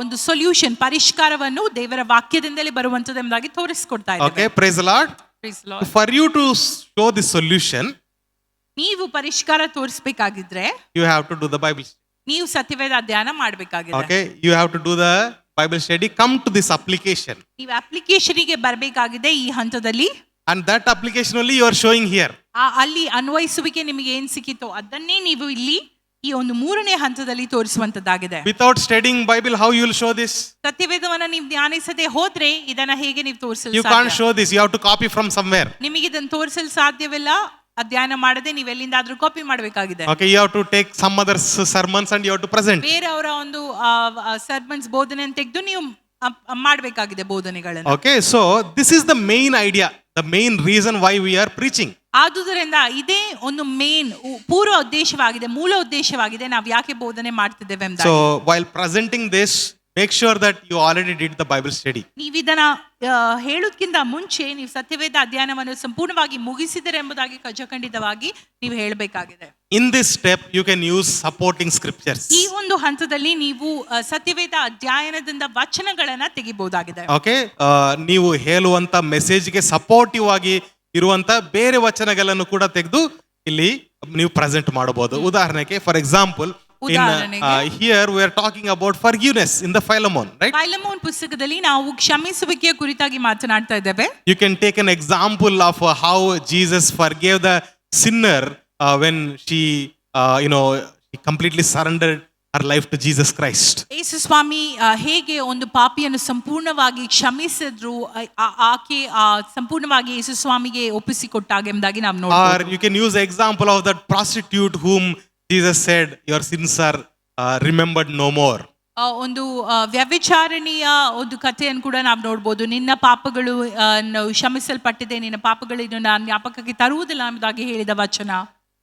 B: ಒಂದು ಸೊಲ್ಯೂಷನ್, ಪರಿಷ್ಕಾರವನ್ನು ದೇವರ ವಾಕ್ಯದಿಂದಲೇ ಬರುವಂತದ್ದು ಎಂಬುದಾಗಿ ತೋರಿಸ್ಕೊಡ್ತಾ ಇದ್ದೇವೆ.
A: Okay, praise the Lord.
B: Praise the Lord.
A: For you to show this solution,
B: ನೀವು ಪರಿಷ್ಕಾರ ತೋರಿಸಬೇಕಾಗಿದ್ರೆ
A: you have to do the Bible study.
B: ನೀವು ಸತ್ಯವೇದ ಅಧ್ಯಯನ ಮಾಡಬೇಕಾಗಿದೆ.
A: Okay, you have to do the Bible study. Come to this application,
B: ನೀವು ಅಪ್ಲಿಕೇಶನ್ಗೆ ಬರಬೇಕಾಗಿದೆ ಈ ಹಂತದಲ್ಲಿ.
A: and that application only you are showing here.
B: ಅಲ್ಲಿ ಅನ್ವಯಿಸುವಿಕೆ ನಿಮಗೆ ಏನ್ ಸಿಕ್ಕಿತೋ ಅದನ್ನೇ ನೀವು ಇಲ್ಲಿ ಈ ಒಂದು ಮೂರನೇ ಹಂತದಲ್ಲಿ ತೋರಿಸುವಂತದ್ದಾಗಿದೆ.
A: Without studying Bible, how you will show this?
B: ಸತ್ಯವೇದವನ್ನ ನೀವು ಧ್ಯಾನಿಸದೆ ಹೋದ್ರೆ ಇದನ್ನ ಹೇಗೆ ನೀವು ತೋರಿಸಲು
A: You can't
B: ಸಾಧ್ಯ?
A: show this. You have to copy from somewhere.
B: ನಿಮಗೆ ಇದನ್ನು ತೋರಿಸಲು ಸಾಧ್ಯವಿಲ್ಲ. ಅಧ್ಯಯನ ಮಾಡದೆ ನೀವು ಎಲ್ಲಿಂದಾದ್ರೂ ಕಾಪಿ ಮಾಡಬೇಕಾಗಿದೆ.
A: Okay, you have to take some other sermons and you have to present.
B: ಬೇರೆಯವರ ಒಂದು ಸರ್ಮನ್ಸ್ ಬೋಧನೆ ತೆಗೆದು ನೀವು ಮಾಡಬೇಕಾಗಿದೆ ಬೋಧನೆಗಳನ್ನು.
A: Okay, so this is the main idea, the main reason why we are preaching.
B: ಆದುದರಿಂದ ಇದೇ ಒಂದು ಮೇನ್ ಪೂರ್ವ ಉದ್ದೇಶವಾಗಿದೆ, ಮೂಲ ಉದ್ದೇಶವಾಗಿದೆ ನಾವು ಯಾಕೆ ಬೋಧನೆ ಮಾಡ್ತಿದ್ದೇವೆ ಎಂಬುದಾಗಿ.
A: So while presenting this, make sure that you already did the Bible study.
B: ನೀವು ಇದನ್ನ ಹೇಳೋದಕ್ಕಿಂತ ಮುಂಚೆ ನೀವು ಸತ್ಯವೇದ ಅಧ್ಯಯನವನ್ನು ಸಂಪೂರ್ಣವಾಗಿ ಮುಗಿಸಿದರೆ ಎಂಬುದಾಗಿ ಖಚಿತವಾಗಿ ನೀವು ಹೇಳಬೇಕಾಗಿದೆ.
A: In this step, you can use supporting scriptures.
B: ಈ ಒಂದು ಹಂತದಲ್ಲಿ ನೀವು ಸತ್ಯವೇದ ಅಧ್ಯಯನದಿಂದ ವಚನಗಳನ್ನ ತೆಗಿಬಹುದಾಗಿದೆ.
A: Okay, ನೀವು ಹೇಳುವಂತ ಮೆಸೇಜ್ಗೆ ಸಪೋರ್ಟಿವ್ ಆಗಿ ಇರುವಂತ ಬೇರೆ ವಚನಗಳನ್ನು ಕೂಡ ತೆಗೆದು ಇಲ್ಲಿ ನೀವು ಪ್ರೆಸೆಂಟ್ ಮಾಡಬಹುದು. ಉದಾಹರಣೆಗೆ, for example, here we are talking about forgiveness in the Philemon, right?
B: ಫೈಲಮೋನ್ ಪುಸ್ತಕದಲ್ಲಿ ನಾವು ಕ್ಷಮಿಸುವಿಕೆಯ ಕುರಿತಾಗಿ ಮಾತನಾಡ್ತಾ ಇದ್ದೇವೆ.
A: You can take an example of how Jesus forgave the sinner when she she completely surrendered her life to Jesus Christ.
B: ಯೇಸು ಸ್ವಾಮಿ ಹೇಗೆ ಒಂದು ಪಾಪಿಯನ್ನು ಸಂಪೂರ್ಣವಾಗಿ ಕ್ಷಮಿಸಿದ್ರು, ಆಕೆ ಸಂಪೂರ್ಣವಾಗಿ ಯೇಸು ಸ್ವಾಮಿಗೆ ಒಪ್ಪಿಸಿಕೊಟ್ಟಾಗ ಎಂಬುದಾಗಿ ನಾವು
A: Or
B: ನೋಡ್ಬೋದು.
A: you can use the example of that prostitute whom Jesus said, your sins are remembered no more.
B: ಒಂದು ವ್ಯಭಿಚಾರಿಣಿಯ ಒಂದು ಕಥೆಯನ್ನು ಕೂಡ ನಾವು ನೋಡ್ಬೋದು. ನಿನ್ನ ಪಾಪಗಳು ಕ್ಷಮಿಸಲ್ಪಟ್ಟಿದೆ, ನಿನ್ನ ಪಾಪಗಳನ್ನು ನಾನು ಜ್ಞಾಪಕಕ್ಕೆ ತರುವುದಿಲ್ಲ ಎಂಬುದಾಗಿ ಹೇಳಿದ ವಚನ.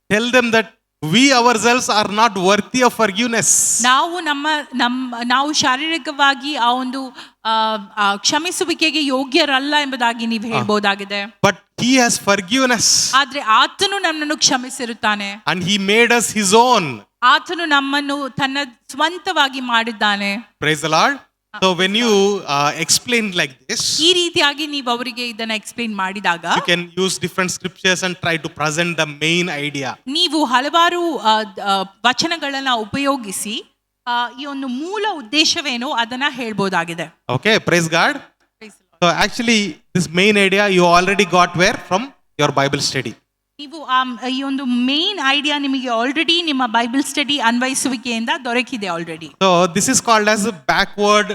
A: Tell them that we ourselves are not worthy of forgiveness.
B: ನಾವು ಶಾರೀರಿಕವಾಗಿ ಆ ಒಂದು ಕ್ಷಮಿಸುವಿಕೆಗೆ ಯೋಗ್ಯರಲ್ಲ ಎಂಬುದಾಗಿ ನೀವು ಹೇಳ್ಬೋದಾಗಿದೆ.
A: But he has forgiven us.
B: ಆದ್ರೆ ಆತನು ನನ್ನನ್ನು ಕ್ಷಮಿಸಿರುತ್ತಾನೆ.
A: And he made us his own.
B: ಆತನು ನಮ್ಮನ್ನು ತನ್ನ ಸ್ವಂತವಾಗಿ ಮಾಡಿದ್ದಾನೆ.
A: Praise the Lord. So when you explain like this,
B: ಈ ರೀತಿಯಾಗಿ ನೀವು ಅವರಿಗೆ ಇದನ್ನ ಎಕ್ಸ್ಪ್ಲೇನ್ ಮಾಡಿದಾಗ
A: you can use different scriptures and try to present the main idea.
B: ನೀವು ಹಲವಾರು ವಚನಗಳನ್ನ ಉಪಯೋಗಿಸಿ ಈ ಒಂದು ಮೂಲ ಉದ್ದೇಶವೇನೋ ಅದನ್ನ ಹೇಳ್ಬೋದಾಗಿದೆ.
A: Okay, praise God. So actually this main idea you already got where from your Bible study.
B: ನೀವು ಈ ಒಂದು ಮೇನ್ ಐಡಿಯಾ ನಿಮಗೆ ಆಲ್ರೆಡಿ ನಿಮ್ಮ ಬೈಬಲ್ ಸ್ಟಡಿ ಅನ್ವಯಿಸುವಿಕೆಯಿಂದ ದೊರಕಿದೆ already.
A: So this is called as a backward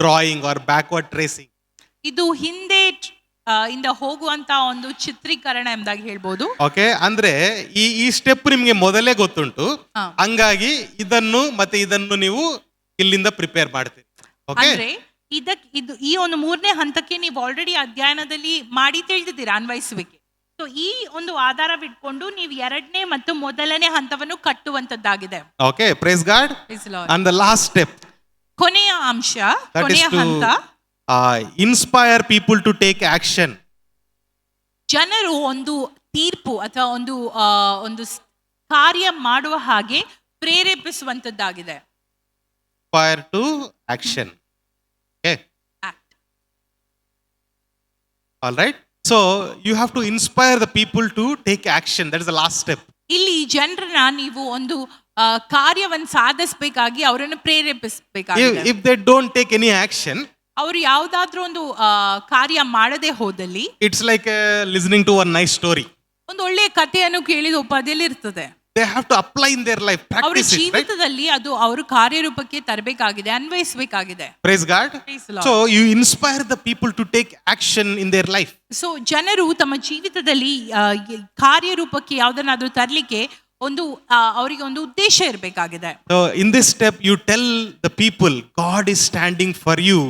A: drawing or backward tracing.
B: ಇದು ಹಿಂದೆ ಇಂದ ಹೋಗುವಂತ ಒಂದು ಚಿತ್ರೀಕರಣ ಎಂಬುದಾಗಿ ಹೇಳ್ಬೋದು.
A: ಓಕೆ, ಅಂದ್ರೆ ಈ ಸ್ಟೆಪ್ ನಿಮ್ಗೆ ಮೊದಲೇ ಗೊತ್ತುಂಟು, ಹಂಗಾಗಿ ಇದನ್ನು ನೀವು ಇಲ್ಲಿಂದ ಪ್ರಿಪೇರ್ ಮಾಡ್ತೀರಿ.
B: ಅಂದ್ರೆ ಈ ಒಂದು ಮೂರನೇ ಹಂತಕ್ಕೆ ನೀವು ಆಲ್ರೆಡಿ ಅಧ್ಯಯನದಲ್ಲಿ ಮಾಡಿ ತಿಳಿದಿದ್ದೀರಾ ಅನ್ವಯಿಸುವಿಕೆ. ಸೊ ಈ ಒಂದು ಆಧಾರವಿಟ್ಕೊಂಡು ನೀವು ಎರಡನೇ ಮತ್ತು ಮೊದಲನೇ ಹಂತವನ್ನು ಕಟ್ಟುವಂತದ್ದಾಗಿದೆ.
A: Okay, praise God.
B: Praise the Lord.
A: And the last step,
B: ಕೊನೆಯ ಅಂಶ,
A: that is
B: ಕೊನೆಯ ಹಂತ,
A: to inspire people to take action.
B: ಜನರು ಒಂದು ತೀರ್ಪು ಅಥವಾ ಒಂದು ಕಾರ್ಯ ಮಾಡುವ ಹಾಗೆ ಪ್ರೇರೇಪಿಸುವಂತದ್ದಾಗಿದೆ.
A: Inspire to action. Okay,
B: Act.
A: all right. So you have to inspire the people to take action. That is the last step.
B: ಇಲ್ಲಿ ಜನರನ್ನ ನೀವು ಒಂದು ಕಾರ್ಯವನ್ನು ಸಾಧಿಸಬೇಕಾಗಿ ಅವರನ್ನು ಪ್ರೇರೇಪಿಸಬೇಕಾಗಿದೆ.
A: If they don't take any action,
B: ಅವರು ಯಾವುದಾದ್ರೂ ಒಂದು ಕಾರ್ಯ ಮಾಡದೆ ಹೋದಲ್ಲಿ
A: it's like listening to a nice story.
B: ಒಂದು ಒಳ್ಳೆಯ ಕಥೆಯನ್ನು ಕೇಳಿದ ಉಪಾಧಿಯಲ್ಲಿ ಇರ್ತದೆ.
A: They have to apply in their life,
B: ಅವರ
A: practice it, right?
B: ಜೀವಿತದಲ್ಲಿ ಅದು ಅವರು ಕಾರ್ಯರೂಪಕ್ಕೆ ತರಬೇಕಾಗಿದೆ, ಅನ್ವಯಿಸಬೇಕಾಗಿದೆ.
A: Praise God.
B: Praise the Lord.
A: So you inspire the people to take action in their life.
B: So ಜನರು ತಮ್ಮ ಜೀವಿತದಲ್ಲಿ ಕಾರ್ಯರೂಪಕ್ಕೆ ಯಾವುದನ್ನಾದ್ರೂ ತರಲಿಕ್ಕೆ ಒಂದು ಅವರಿಗೆ ಒಂದು ಉದ್ದೇಶ ಇರಬೇಕಾಗಿದೆ.
A: So in this step, you tell the people, God is standing for you.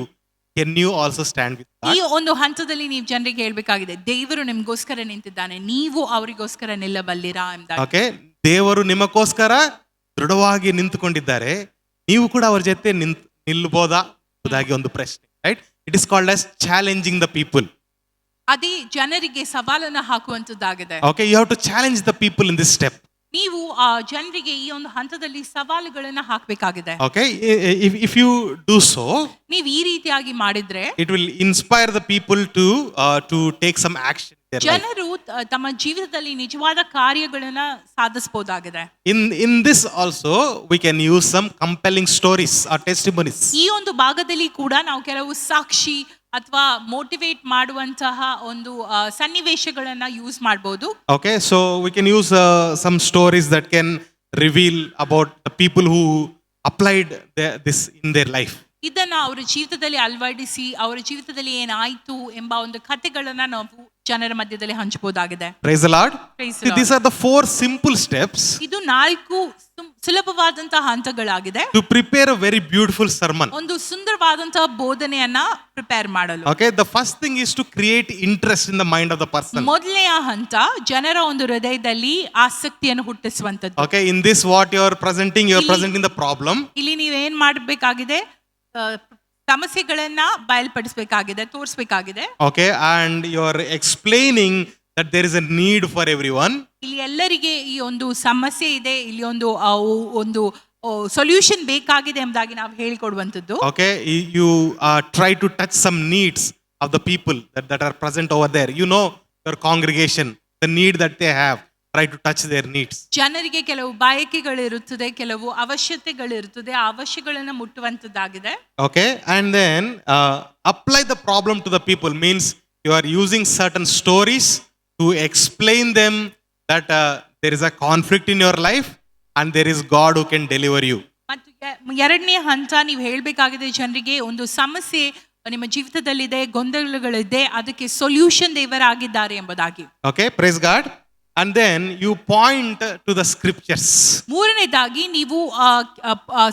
A: Can you also stand with
B: ಈ
A: God?
B: ಒಂದು ಹಂತದಲ್ಲಿ ನೀವು ಜನರಿಗೆ ಹೇಳ್ಬೇಕಾಗಿದೆ, ದೇವರು ನಿಮ್ಗೋಸ್ಕರ ನಿಂತಿದ್ದಾನೆ, ನೀವು ಅವರಿಗೋಸ್ಕರ ನಿಲ್ಲಬಲ್ಲಿರಾ ಎಂಬುದಾಗಿ.
A: Okay, ದೇವರು ನಿಮಗೋಸ್ಕರ ದೃಢವಾಗಿ ನಿಂತುಕೊಂಡಿದ್ದಾರೆ, ನೀವು ಕೂಡ ಅವ್ರ ಜೊತೆ ನಿಲ್ಲಬಹುದಾ ಎಂಬುದಾಗಿ ಒಂದು ಪ್ರಶ್ನೆ, right? It is called as challenging the people.
B: ಅದೇ ಜನರಿಗೆ ಸವಾಲನ್ನು ಹಾಕುವಂತದ್ದಾಗಿದೆ.
A: Okay, you have to challenge the people in this step.
B: ನೀವು ಆ ಜನರಿಗೆ ಈ ಒಂದು ಹಂತದಲ್ಲಿ ಸವಾಲುಗಳನ್ನ ಹಾಕಬೇಕಾಗಿದೆ.
A: Okay, if you do so,
B: ನೀವು ಈ ರೀತಿಯಾಗಿ ಮಾಡಿದ್ರೆ
A: it will inspire the people to take some action in their life.
B: ಜನರು ತಮ್ಮ ಜೀವಿತದಲ್ಲಿ ನಿಜವಾದ ಕಾರ್ಯಗಳನ್ನ ಸಾಧಿಸಬಹುದಾಗಿದೆ.
A: In this also we can use some compelling stories or testimonies.
B: ಈ ಒಂದು ಭಾಗದಲ್ಲಿ ಕೂಡ ನಾವು ಕೆಲವು ಸಾಕ್ಷಿ ಅಥವಾ ಮೋಟಿವೇಟ್ ಮಾಡುವಂತಹ ಒಂದು ಸನ್ನಿವೇಶಗಳನ್ನ ಯೂಸ್ ಮಾಡಬಹುದು.
A: Okay, so we can use some stories that can reveal about the people who applied this in their life.
B: ಇದನ್ನ ಅವರ ಜೀವಿತದಲ್ಲಿ ಅಳವಡಿಸಿ ಅವರ ಜೀವಿತದಲ್ಲಿ ಏನಾಯ್ತು ಎಂಬ ಒಂದು ಕಥೆಗಳನ್ನ ನಾವು ಜನರ ಮಧ್ಯದಲ್ಲಿ ಹಂಚಬಹುದಾಗಿದೆ.
A: Praise the Lord.
B: Praise the
A: See,
B: Lord.
A: these are the 4 simple steps
B: ಇದು 4 ಸುಲಭವಾದಂತಹ ಹಂತಗಳಾಗಿದೆ
A: to prepare a very beautiful sermon.
B: ಒಂದು ಸುಂದರವಾದಂತಹ ಬೋಧನೆಯನ್ನ ಪ್ರಿಪೇರ್ ಮಾಡಲು.
A: Okay, the first thing is to create interest in the mind of the person.
B: ಮೊದಲನೆಯ ಹಂತ ಜನರ ಒಂದು ಹೃದಯದಲ್ಲಿ ಆಸಕ್ತಿಯನ್ನು ಹುಟ್ಟಿಸುವಂತದ್ದು.
A: Okay, in this what you are presenting the problem.
B: ಇಲ್ಲಿ ನೀವೇನ್ ಮಾಡಬೇಕಾಗಿದೆ, ಸಮಸ್ಯೆಗಳನ್ನ ಬಯಲ್ಪಡಿಸಬೇಕಾಗಿದೆ, ತೋರಿಸಬೇಕಾಗಿದೆ.
A: Okay, and you are explaining that there is a need for everyone.
B: ಇಲ್ಲಿ ಎಲ್ಲರಿಗೆ ಈ ಒಂದು ಸಮಸ್ಯೆ ಇದೆ, ಇಲ್ಲಿ ಒಂದು ಸೊಲ್ಯೂಷನ್ ಬೇಕಾಗಿದೆ ಎಂಬುದಾಗಿ ನಾವು ಹೇಳಿಕೊಡುವಂತದ್ದು.
A: Okay, you try to touch some needs of the people that are present over there. You know your congregation, the need that they have. Try to touch their needs.
B: ಜನರಿಗೆ ಕೆಲವು ಬಯಕೆಗಳಿರುತ್ತದೆ, ಕೆಲವು ಅವಶ್ಯಕತೆಗಳಿರುತ್ತದೆ, ಆ ಅವಶ್ಯಗಳನ್ನು ಮುಟ್ಟುವಂತದ್ದಾಗಿದೆ.
A: Okay, and then apply the problem to the people means you are using certain stories to explain them that there is a conflict in your life and there is God who can deliver you.
B: ಮತ್ತು ಎರಡನೇ ಹಂತ ನೀವು ಹೇಳಬೇಕಾಗಿದೆ ಜನರಿಗೆ, ಒಂದು ಸಮಸ್ಯೆ ನಿಮ್ಮ ಜೀವಿತದಲ್ಲಿದೆ, ಗೊಂದಲಗಳಿದೆ, ಅದಕ್ಕೆ ಸೊಲ್ಯೂಷನ್ ದೇವರಾಗಿದ್ದಾರೆ ಎಂಬುದಾಗಿ.
A: Okay, praise God. And then you point to the scriptures.
B: ಮೂರನೇದಾಗಿ ನೀವು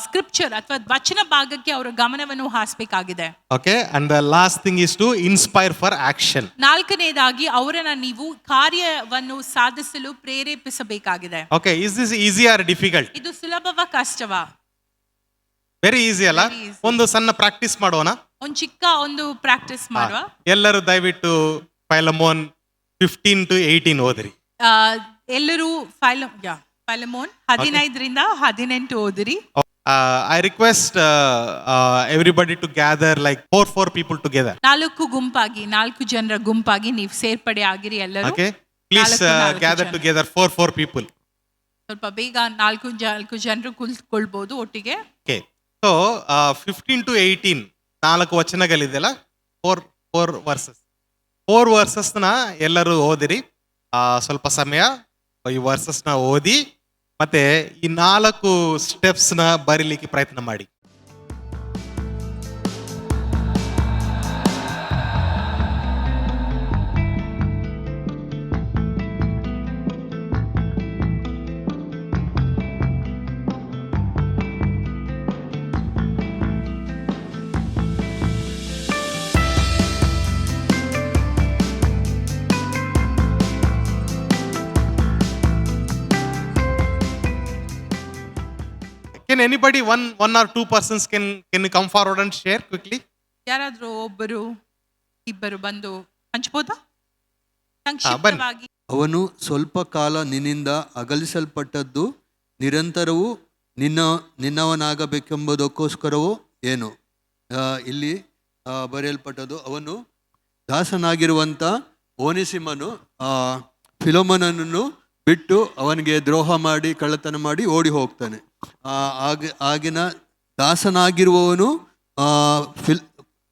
B: ಸ್ಕ್ರಿಪ್ಚರ್ ಅಥವಾ ವಚನ ಭಾಗಕ್ಕೆ ಅವರ ಗಮನವನ್ನು ಹಾಸಬೇಕಾಗಿದೆ.
A: Okay, and the last thing is to inspire for action.
B: ನಾಲ್ಕನೇದಾಗಿ ಅವರನ್ನ ನೀವು ಕಾರ್ಯವನ್ನು ಸಾಧಿಸಲು ಪ್ರೇರೇಪಿಸಬೇಕಾಗಿದೆ.
A: Okay, is this easy or difficult?
B: ಇದು ಸುಲಭವಾ ಕಷ್ಟವಾ?
A: Very easy ಅಲ್ಲ?
B: Very easy.
A: ಒಂದು ಸಣ್ಣ ಪ್ರಾಕ್ಟೀಸ್ ಮಾಡೋಣ.
B: ಒಂದು ಚಿಕ್ಕ ಒಂದು ಪ್ರಾಕ್ಟೀಸ್ ಮಾಡುವ.
A: ಎಲ್ಲರೂ ದಯವಿಟ್ಟು ಫೈಲಮೋನ್ 15 to 18 ಓದಿರಿ.
B: ಎಲ್ಲರೂ ಫೈಲಮೋನ್ 15ರಿಂದ 18 ಓದಿರಿ.
A: I request everybody to gather like 4 people together.
B: 4 ಗುಂಪಾಗಿ, 4 ಜನರ ಗುಂಪಾಗಿ ನೀವು ಸೇರ್ಪಡೆ ಆಗಿರಿ ಎಲ್ಲರೂ.
A: Okay, please
B: ನಾಲ್ಕು
A: gather
B: ಜನ.
A: together 4 people.
B: ಸ್ವಲ್ಪ ಬೇಗ 4 ಜನರು ಕುಳಿತುಕೊಳ್ಬಹುದು ಒಟ್ಟಿಗೆ.
A: Okay, so 15 to 18 4 ವಚನಗಳಿದೆಯಲ್ಲ, 4 verses. 4 verses ನ ಎಲ್ಲರೂ ಓದಿರಿ. ಸ್ವಲ್ಪ ಸಮಯ ಈ ವರ್ಸಸ್ ನ ಓದಿ ಮತ್ತೆ ಈ 4 ಸ್ಟೆಪ್ಸ್ ನ ಬರೀಲಿಕ್ಕೆ ಪ್ರಯತ್ನ ಮಾಡಿ. can anybody, one or two persons can you come forward and share quickly?
B: ಯಾರಾದ್ರೂ ಒಬ್ಬರು ಇಬ್ಬರು ಬಂದು ಹಂಚ್ಬೋದಾ
A: ಬನ್ನಿ.
B: ಸಂಕ್ಷಿಪ್ತವಾಗಿ?
C: ಅವನು ಸ್ವಲ್ಪ ಕಾಲ ನಿನ್ನಿಂದ ಅಗಲಿಸಲ್ಪಟ್ಟದ್ದು ನಿರಂತರವೂ ನಿನ್ನವನಾಗಬೇಕೆಂಬುದಕ್ಕೋಸ್ಕರವೋ ಏನು? ಇಲ್ಲಿ ಬರೆಯಲ್ಪಟ್ಟದ್ದು, ಅವನು ದಾಸನಾಗಿರುವಂಥ ಓನೆಸಿಮನು ಫಿಲೋಮನನ್ನು ಬಿಟ್ಟು ಅವನಿಗೆ ದ್ರೋಹ ಮಾಡಿ ಕಳ್ಳತನ ಮಾಡಿ ಓಡಿ ಹೋಗ್ತಾನೆ. ಆಗಿನ ದಾಸನಾಗಿರುವವನು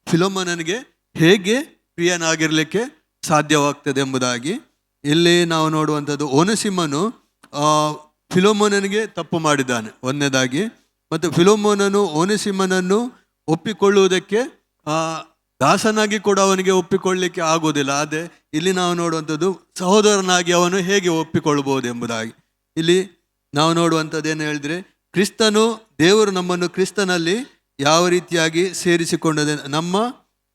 C: ಫಿಲೋಮನನಿಗೆ ಹೇಗೆ ಪ್ರಿಯನಾಗಿರಲಿಕ್ಕೆ ಸಾಧ್ಯವಾಗ್ತದೆ ಎಂಬುದಾಗಿ ಇಲ್ಲಿ ನಾವು ನೋಡುವಂಥದ್ದು. ಓನೆಸಿಮನು ಫಿಲೋಮೋನನಿಗೆ ತಪ್ಪು ಮಾಡಿದ್ದಾನೆ ಒಂದನೇದಾಗಿ, ಮತ್ತು ಫಿಲೋಮೋನನು ಓನೆಸಿಮನನ್ನು ಒಪ್ಪಿಕೊಳ್ಳುವುದಕ್ಕೆ ದಾಸನಾಗಿ ಕೂಡ ಅವನಿಗೆ ಒಪ್ಪಿಕೊಳ್ಳಲಿಕ್ಕೆ ಆಗೋದಿಲ್ಲ. ಆದರೆ ಇಲ್ಲಿ ನಾವು ನೋಡುವಂಥದ್ದು ಸಹೋದರನಾಗಿ ಅವನು ಹೇಗೆ ಒಪ್ಪಿಕೊಳ್ಬೋದು ಎಂಬುದಾಗಿ. ಇಲ್ಲಿ ನಾವು ನೋಡುವಂಥದ್ದು ಏನು ಹೇಳಿದ್ರೆ, ದೇವರು ನಮ್ಮನ್ನು ಕ್ರಿಸ್ತನಲ್ಲಿ ಯಾವ ರೀತಿಯಾಗಿ ಸೇರಿಸಿಕೊಂಡದೆ, ನಮ್ಮ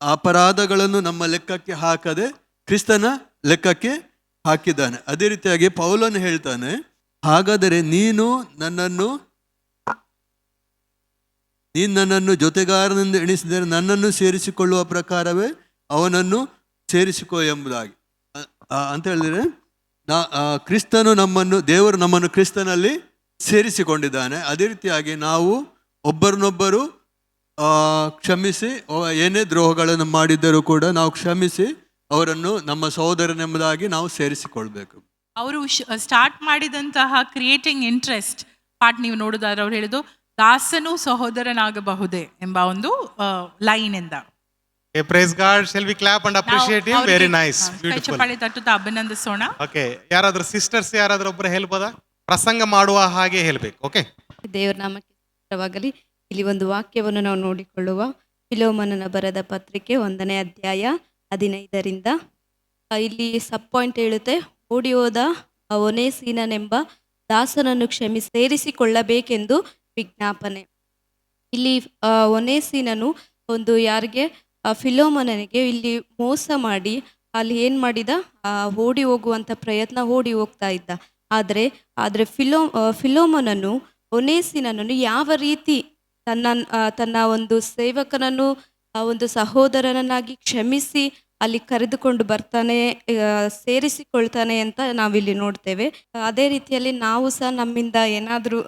C: ಅಪರಾಧಗಳನ್ನು ನಮ್ಮ ಲೆಕ್ಕಕ್ಕೆ ಹಾಕದೆ ಕ್ರಿಸ್ತನ ಲೆಕ್ಕಕ್ಕೆ ಹಾಕಿದ್ದಾನೆ. ಅದೇ ರೀತಿಯಾಗಿ ಪೌಲನು ಹೇಳ್ತಾನೆ, ಹಾಗಾದರೆ ನೀನು ನನ್ನನ್ನು ಜೊತೆಗಾರನೆಂದು ಎಣಿಸಿದರೆ ನನ್ನನ್ನು ಸೇರಿಸಿಕೊಳ್ಳುವ ಪ್ರಕಾರವೇ ಅವನನ್ನು ಸೇರಿಸಿಕೊ ಎಂಬುದಾಗಿ ಅಂತ ಹೇಳಿದರೆ, ದೇವರು ನಮ್ಮನ್ನು ಕ್ರಿಸ್ತನಲ್ಲಿ ಸೇರಿಸಿಕೊಂಡಿದ್ದಾನೆ. ಅದೇ ರೀತಿಯಾಗಿ ನಾವು ಒಬ್ಬರನ್ನೊಬ್ಬರು ಕ್ಷಮಿಸಿ, ಏನೇ ದ್ರೋಹಗಳನ್ನು ಮಾಡಿದ್ದರೂ ಕೂಡ ನಾವು ಕ್ಷಮಿಸಿ ಅವರನ್ನು ನಮ್ಮ ಸಹೋದರನೆಂಬುದಾಗಿ ನಾವು ಸೇರಿಸಿಕೊಳ್ಬೇಕು.
B: ಅವರು ಸ್ಟಾರ್ಟ್ ಮಾಡಿದಂತಹ ಕ್ರಿಯೇಟಿಂಗ್ ಇಂಟ್ರೆಸ್ಟ್ ಪಾರ್ಟ್ ನೀವು ನೋಡಿದಾದ್ರೆ ಅವ್ರು ಹೇಳಿದ್ದು ದಾಸನು ಸಹೋದರನಾಗಬಹುದೇ ಎಂಬ ಒಂದು ಲೈನ್ ಇಂದ.
A: Okay, praise God. Shall we clap and appreciate him? Very nice. Beautiful.
B: ಚಪ್ಪಾಳೆ ತಟ್ಟುತ್ತಾ ಅಭಿನಂದಿಸೋಣ.
A: Okay, ಯಾರಾದ್ರೂ ಸಿಸ್ಟರ್ಸ್ ಯಾರಾದ್ರೂ ಒಬ್ಬರು ಹೇಳ್ಬೋದಾ? ಪ್ರಸಂಗ ಮಾಡುವ ಹಾಗೆ ಹೇಳ್ಬೇಕು. ಓಕೆ,
D: ದೇವರ ನಾಮಕ್ಕೆ ಸ್ತೋತ್ರವಾಗಲಿ. ಇಲ್ಲಿ ಒಂದು ವಾಕ್ಯವನ್ನು ನಾವು ನೋಡಿಕೊಳ್ಳುವ. ಫಿಲೋಮನನ ಬರೆದ ಪತ್ರಿಕೆ 1ನೇ ಅಧ್ಯಾಯ 15ರಿಂದ. ಇಲ್ಲಿ ಸಬ್ ಪಾಯಿಂಟ್ ಹೇಳುತ್ತೆ, ಓಡಿ ಹೋದ ಒನೇಸಿನನೆಂಬ ದಾಸನನ್ನು ಸೇರಿಸಿಕೊಳ್ಳಬೇಕೆಂದು ವಿಜ್ಞಾಪನೆ. ಇಲ್ಲಿ ಒನೇಸಿನನು ಒಂದು ಯಾರಿಗೆ, ಫಿಲೋಮನನಿಗೆ ಇಲ್ಲಿ ಮೋಸ ಮಾಡಿ ಅಲ್ಲಿ ಏನು ಮಾಡಿದ, ಓಡಿ ಹೋಗುವಂಥ ಪ್ರಯತ್ನ ಓಡಿ ಹೋಗ್ತಾ ಇದ್ದ. ಆದರೆ ಫಿಲೋಮನನು ಒನೇಸಿನನ್ನು ಯಾವ ರೀತಿ ತನ್ನ ಒಂದು ಸೇವಕನನ್ನು ಒಂದು ಸಹೋದರನನ್ನಾಗಿ ಕ್ಷಮಿಸಿ ಅಲ್ಲಿ ಕರೆದುಕೊಂಡು ಬರ್ತಾನೆ, ಸೇರಿಸಿಕೊಳ್ತಾನೆ ಅಂತ ನಾವಿಲ್ಲಿ ನೋಡ್ತೇವೆ. ಅದೇ ರೀತಿಯಲ್ಲಿ ನಾವು ಸಹ ನಮ್ಮಿಂದ ಏನಾದರೂ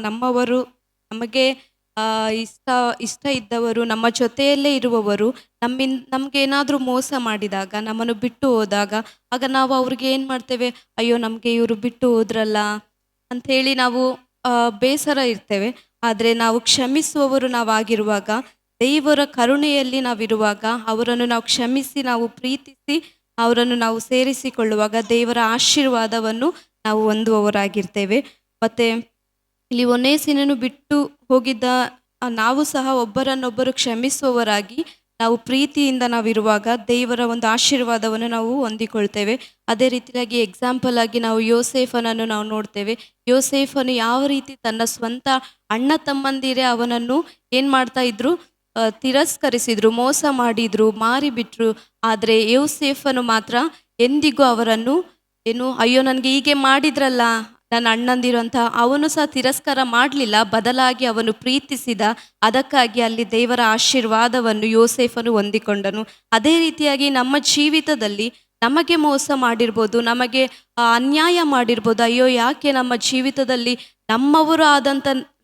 D: ನಮ್ಮವರು ನಮಗೆ ಇಷ್ಟ ಇದ್ದವರು, ನಮ್ಮ ಜೊತೆಯಲ್ಲೇ ಇರುವವರು ನಮಗೇನಾದರೂ ಮೋಸ ಮಾಡಿದಾಗ, ನಮ್ಮನ್ನು ಬಿಟ್ಟು ಹೋದಾಗ, ಆಗ ನಾವು ಅವ್ರಿಗೆ ಏನು ಮಾಡ್ತೇವೆ, ಅಯ್ಯೋ ನಮಗೆ ಇವರು ಬಿಟ್ಟು ಹೋದ್ರಲ್ಲ ಅಂಥೇಳಿ ನಾವು ಬೇಸರ ಇರ್ತೇವೆ. ಆದರೆ ನಾವು ಕ್ಷಮಿಸುವವರು ನಾವಾಗಿರುವಾಗ, ದೇವರ ಕರುಣೆಯಲ್ಲಿ ನಾವಿರುವಾಗ, ಅವರನ್ನು ನಾವು ಕ್ಷಮಿಸಿ ನಾವು ಪ್ರೀತಿಸಿ ಅವರನ್ನು ನಾವು ಸೇರಿಸಿಕೊಳ್ಳುವಾಗ ದೇವರ ಆಶೀರ್ವಾದವನ್ನು ನಾವು ಹೊಂದುವವರಾಗಿರ್ತೇವೆ. ಮತ್ತು ಇಲ್ಲಿ ಒನೇಸಿನನು ಬಿಟ್ಟು ಹೋಗಿದ್ದ ನಾವು ಸಹ ಒಬ್ಬರನ್ನೊಬ್ಬರು ಕ್ಷಮಿಸುವವರಾಗಿ ನಾವು ಪ್ರೀತಿಯಿಂದ ನಾವಿರುವಾಗ ದೇವರ ಒಂದು ಆಶೀರ್ವಾದವನ್ನು ನಾವು ಹೊಂದಿಕೊಳ್ತೇವೆ. ಅದೇ ರೀತಿಯಾಗಿ ಎಕ್ಸಾಂಪಲ್ ಆಗಿ ನಾವು ಯೋಸೇಫನನ್ನು ನಾವು ನೋಡ್ತೇವೆ. ಯೋಸೇಫನು ಯಾವ ರೀತಿ ತನ್ನ ಸ್ವಂತ ಅಣ್ಣ ತಮ್ಮಂದಿರೇ ಅವನನ್ನು ಏನು ಮಾಡ್ತಾ ಇದ್ರು, ತಿರಸ್ಕರಿಸಿದ್ರು, ಮೋಸ ಮಾಡಿದ್ರು, ಮಾರಿಬಿಟ್ರು. ಆದರೆ ಯೋಸೇಫನು ಮಾತ್ರ ಎಂದಿಗೂ ಅವರನ್ನು ಅಯ್ಯೋ ನನಗೆ ಹೀಗೆ ಮಾಡಿದ್ರಲ್ಲ ನನ್ನ ಅಣ್ಣಂದಿರು ಅಂತ ಅವನು ಸಹ ತಿರಸ್ಕಾರ ಮಾಡಲಿಲ್ಲ. ಬದಲಾಗಿ ಅವನು ಪ್ರೀತಿಸಿದ. ಅದಕ್ಕಾಗಿ ಅಲ್ಲಿ ದೇವರ ಆಶೀರ್ವಾದವನ್ನು ಯೋಸೇಫನು ಹೊಂದಿಕೊಂಡನು. ಅದೇ ರೀತಿಯಾಗಿ ನಮ್ಮ ಜೀವಿತದಲ್ಲಿ ನಮಗೆ ಮೋಸ ಮಾಡಿರ್ಬೋದು, ನಮಗೆ ಅನ್ಯಾಯ ಮಾಡಿರ್ಬೋದು. ಅಯ್ಯೋ ಯಾಕೆ ನಮ್ಮ ಜೀವಿತದಲ್ಲಿ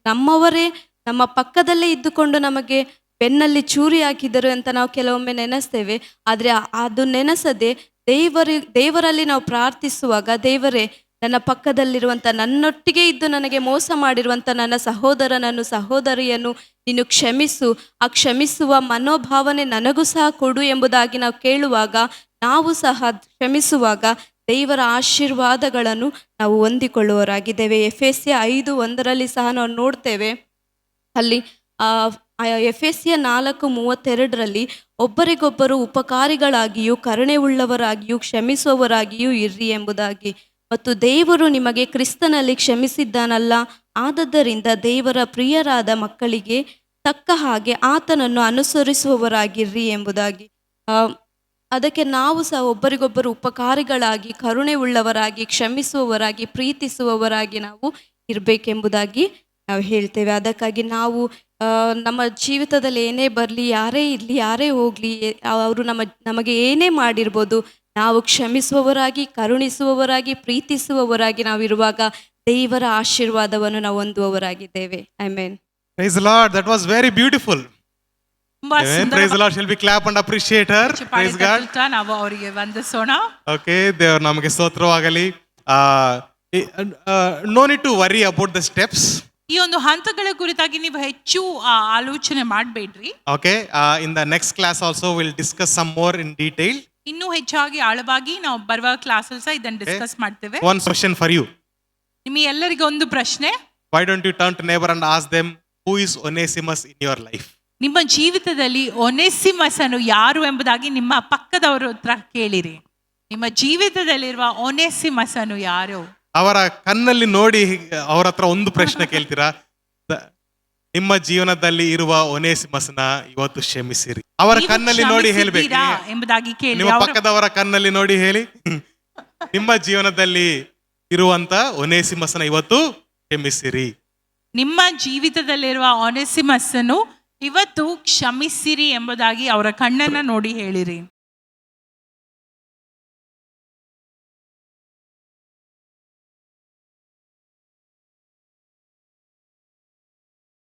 D: ನಮ್ಮವರೇ ನಮ್ಮ ಪಕ್ಕದಲ್ಲೇ ಇದ್ದುಕೊಂಡು ನಮಗೆ ಬೆನ್ನಲ್ಲಿ ಚೂರಿ ಹಾಕಿದರು ಅಂತ ನಾವು ಕೆಲವೊಮ್ಮೆ ನೆನೆಸ್ತೇವೆ. ಆದರೆ ಅದು ನೆನೆಸದೆ ದೇವರಲ್ಲಿ ನಾವು ಪ್ರಾರ್ಥಿಸುವಾಗ, ದೇವರೇ ನನ್ನ ಪಕ್ಕದಲ್ಲಿರುವಂಥ, ನನ್ನೊಟ್ಟಿಗೆ ಇದ್ದು ನನಗೆ ಮೋಸ ಮಾಡಿರುವಂಥ ನನ್ನ ಸಹೋದರಿಯನ್ನು ನೀನು ಕ್ಷಮಿಸು, ಆ ಕ್ಷಮಿಸುವ ಮನೋಭಾವನೆ ನನಗೂ ಸಹ ಕೊಡು ಎಂಬುದಾಗಿ ನಾವು ಕೇಳುವಾಗ, ನಾವು ಸಹ ಕ್ಷಮಿಸುವಾಗ ದೇವರ ಆಶೀರ್ವಾದಗಳನ್ನು ನಾವು ಹೊಂದಿಕೊಳ್ಳುವವರಾಗಿದ್ದೇವೆ. ಎಫೆಸ್ಯ 5:1 ಸಹ ನಾವು ನೋಡ್ತೇವೆ. ಅಲ್ಲಿ ಎಫೆಸ್ಯ 4:32 ಒಬ್ಬರಿಗೊಬ್ಬರು ಉಪಕಾರಿಗಳಾಗಿಯೂ ಕರುಣೆ ಉಳ್ಳವರಾಗಿಯೂ ಕ್ಷಮಿಸುವವರಾಗಿಯೂ ಇರ್ರಿ ಎಂಬುದಾಗಿ. ಮತ್ತು ದೇವರು ನಿಮಗೆ ಕ್ರಿಸ್ತನಲ್ಲಿ ಕ್ಷಮಿಸಿದ್ದಾನಲ್ಲ, ಆದದ್ದರಿಂದ ದೇವರ ಪ್ರಿಯರಾದ ಮಕ್ಕಳಿಗೆ ತಕ್ಕ ಹಾಗೆ ಆತನನ್ನು ಅನುಸರಿಸುವವರಾಗಿರ್ರಿ ಎಂಬುದಾಗಿ. ಅದಕ್ಕೆ ನಾವು ಸಹ ಒಬ್ಬರಿಗೊಬ್ಬರು ಉಪಕಾರಿಗಳಾಗಿ, ಕರುಣೆ ಉಳ್ಳವರಾಗಿ, ಕ್ಷಮಿಸುವವರಾಗಿ, ಪ್ರೀತಿಸುವವರಾಗಿ ನಾವು ಇರಬೇಕೆಂಬುದಾಗಿ ನಾವು ಹೇಳ್ತೇವೆ. ಅದಕ್ಕಾಗಿ ನಾವು ನಮ್ಮ ಜೀವಿತದಲ್ಲಿ ಏನೇ ಬರಲಿ, ಯಾರೇ ಇರಲಿ, ಯಾರೇ ಹೋಗಲಿ, ಅವರು ನಮಗೆ ಏನೇ ಮಾಡಿರ್ಬೋದು, ನಾವು ಕ್ಷಮಿಸುವವರಾಗಿ, ಕರುಣಿಸುವವರಾಗಿ, ಪ್ರೀತಿಸುವವರಾಗಿ ನಾವಿರುವಾಗ ದೇವರ ಆಶೀರ್ವಾದವನ್ನು ನಾವು ಹೊಂದುವವರಾಗಿದ್ದೇವೆ. Amen.
A: Praise the Lord. That was very beautiful.
B: ತುಂಬಾ
A: Amen. Praise the Lord. Shall we clap and appreciate her? Praise God.
B: ಸುಂದರ ನಾವು ಅವರಿಗೆ ವಂದಿಸೋಣ.
A: Okay, ದೇವರು ನಮಗೆ ಸ್ತೋತ್ರವಾಗಲಿ. No need to worry about the steps.
B: ಈ ಒಂದು ಹಂತಗಳ ಕುರಿತಾಗಿ ನೀವು ಹೆಚ್ಚು ಆಲೋಚನೆ ಮಾಡಬೇಡ್ರಿ.
A: Okay, in the next class also we'll discuss some more in detail.
B: ಇನ್ನೂ ಹೆಚ್ಚಾಗಿ ಆಳವಾಗಿ ನಾವು ಬರುವ ಕ್ಲಾಸಲ್ಲಿ ಸಹ ಇದನ್ನು ಡಿಸ್ಕಸ್ ಮಾಡ್ತೇವೆ.
A: One question for you.
B: ನಿಮಗೆ ಎಲ್ಲರಿಗೂ ಒಂದು ಪ್ರಶ್ನೆ.
A: Why don't you turn to neighbor and ask them who is Onesimus in your life?
B: ನಿಮ್ಮ ಜೀವಿತದಲ್ಲಿ ಒನೆಸಿಮಸ್ ಅನ್ನು ಯಾರು ಎಂಬುದಾಗಿ ನಿಮ್ಮ ಪಕ್ಕದವರ ಹತ್ರ ಕೇಳಿರಿ. ನಿಮ್ಮ ಜೀವಿತದಲ್ಲಿರುವ ಒನೆಸಿಮಸ್ ಅನ್ನು ಯಾರು?
A: ಅವರ ಕಣ್ಣಲ್ಲಿ ನೋಡಿ ಅವರ ಹತ್ರ ಒಂದು ಪ್ರಶ್ನೆ ಕೇಳ್ತೀರಾ, ನಿಮ್ಮ ಜೀವನದಲ್ಲಿ ಇರುವ ಒನೇಸಿಮಸ್ನ ಇವತ್ತು ಕ್ಷಮಿಸಿರಿ. ಅವರ
B: ನೀವು
A: ಕಣ್ಣಲ್ಲಿ ನೋಡಿ ಹೇಳ್ಬೇಕು.
B: ಕ್ಷಮಿಸಿದ್ದೀರಾ ಎಂಬುದಾಗಿ ಕೇಳಿ.
A: ನಿಮ್ಮ ಪಕ್ಕದವರ ಕಣ್ಣಲ್ಲಿ ನೋಡಿ ಹೇಳಿ, ನಿಮ್ಮ ಜೀವನದಲ್ಲಿ ಇರುವಂತ ಒನೇಸಿಮಸ್ನ ಇವತ್ತು ಕ್ಷಮಿಸಿರಿ.
B: ನಿಮ್ಮ ಜೀವಿತದಲ್ಲಿರುವ ಒನೆಸಿಮಸ್ ಅನ್ನು ಇವತ್ತು ಕ್ಷಮಿಸಿರಿ ಎಂಬುದಾಗಿ ಅವರ ಕಣ್ಣನ್ನ ನೋಡಿ ಹೇಳಿರಿ.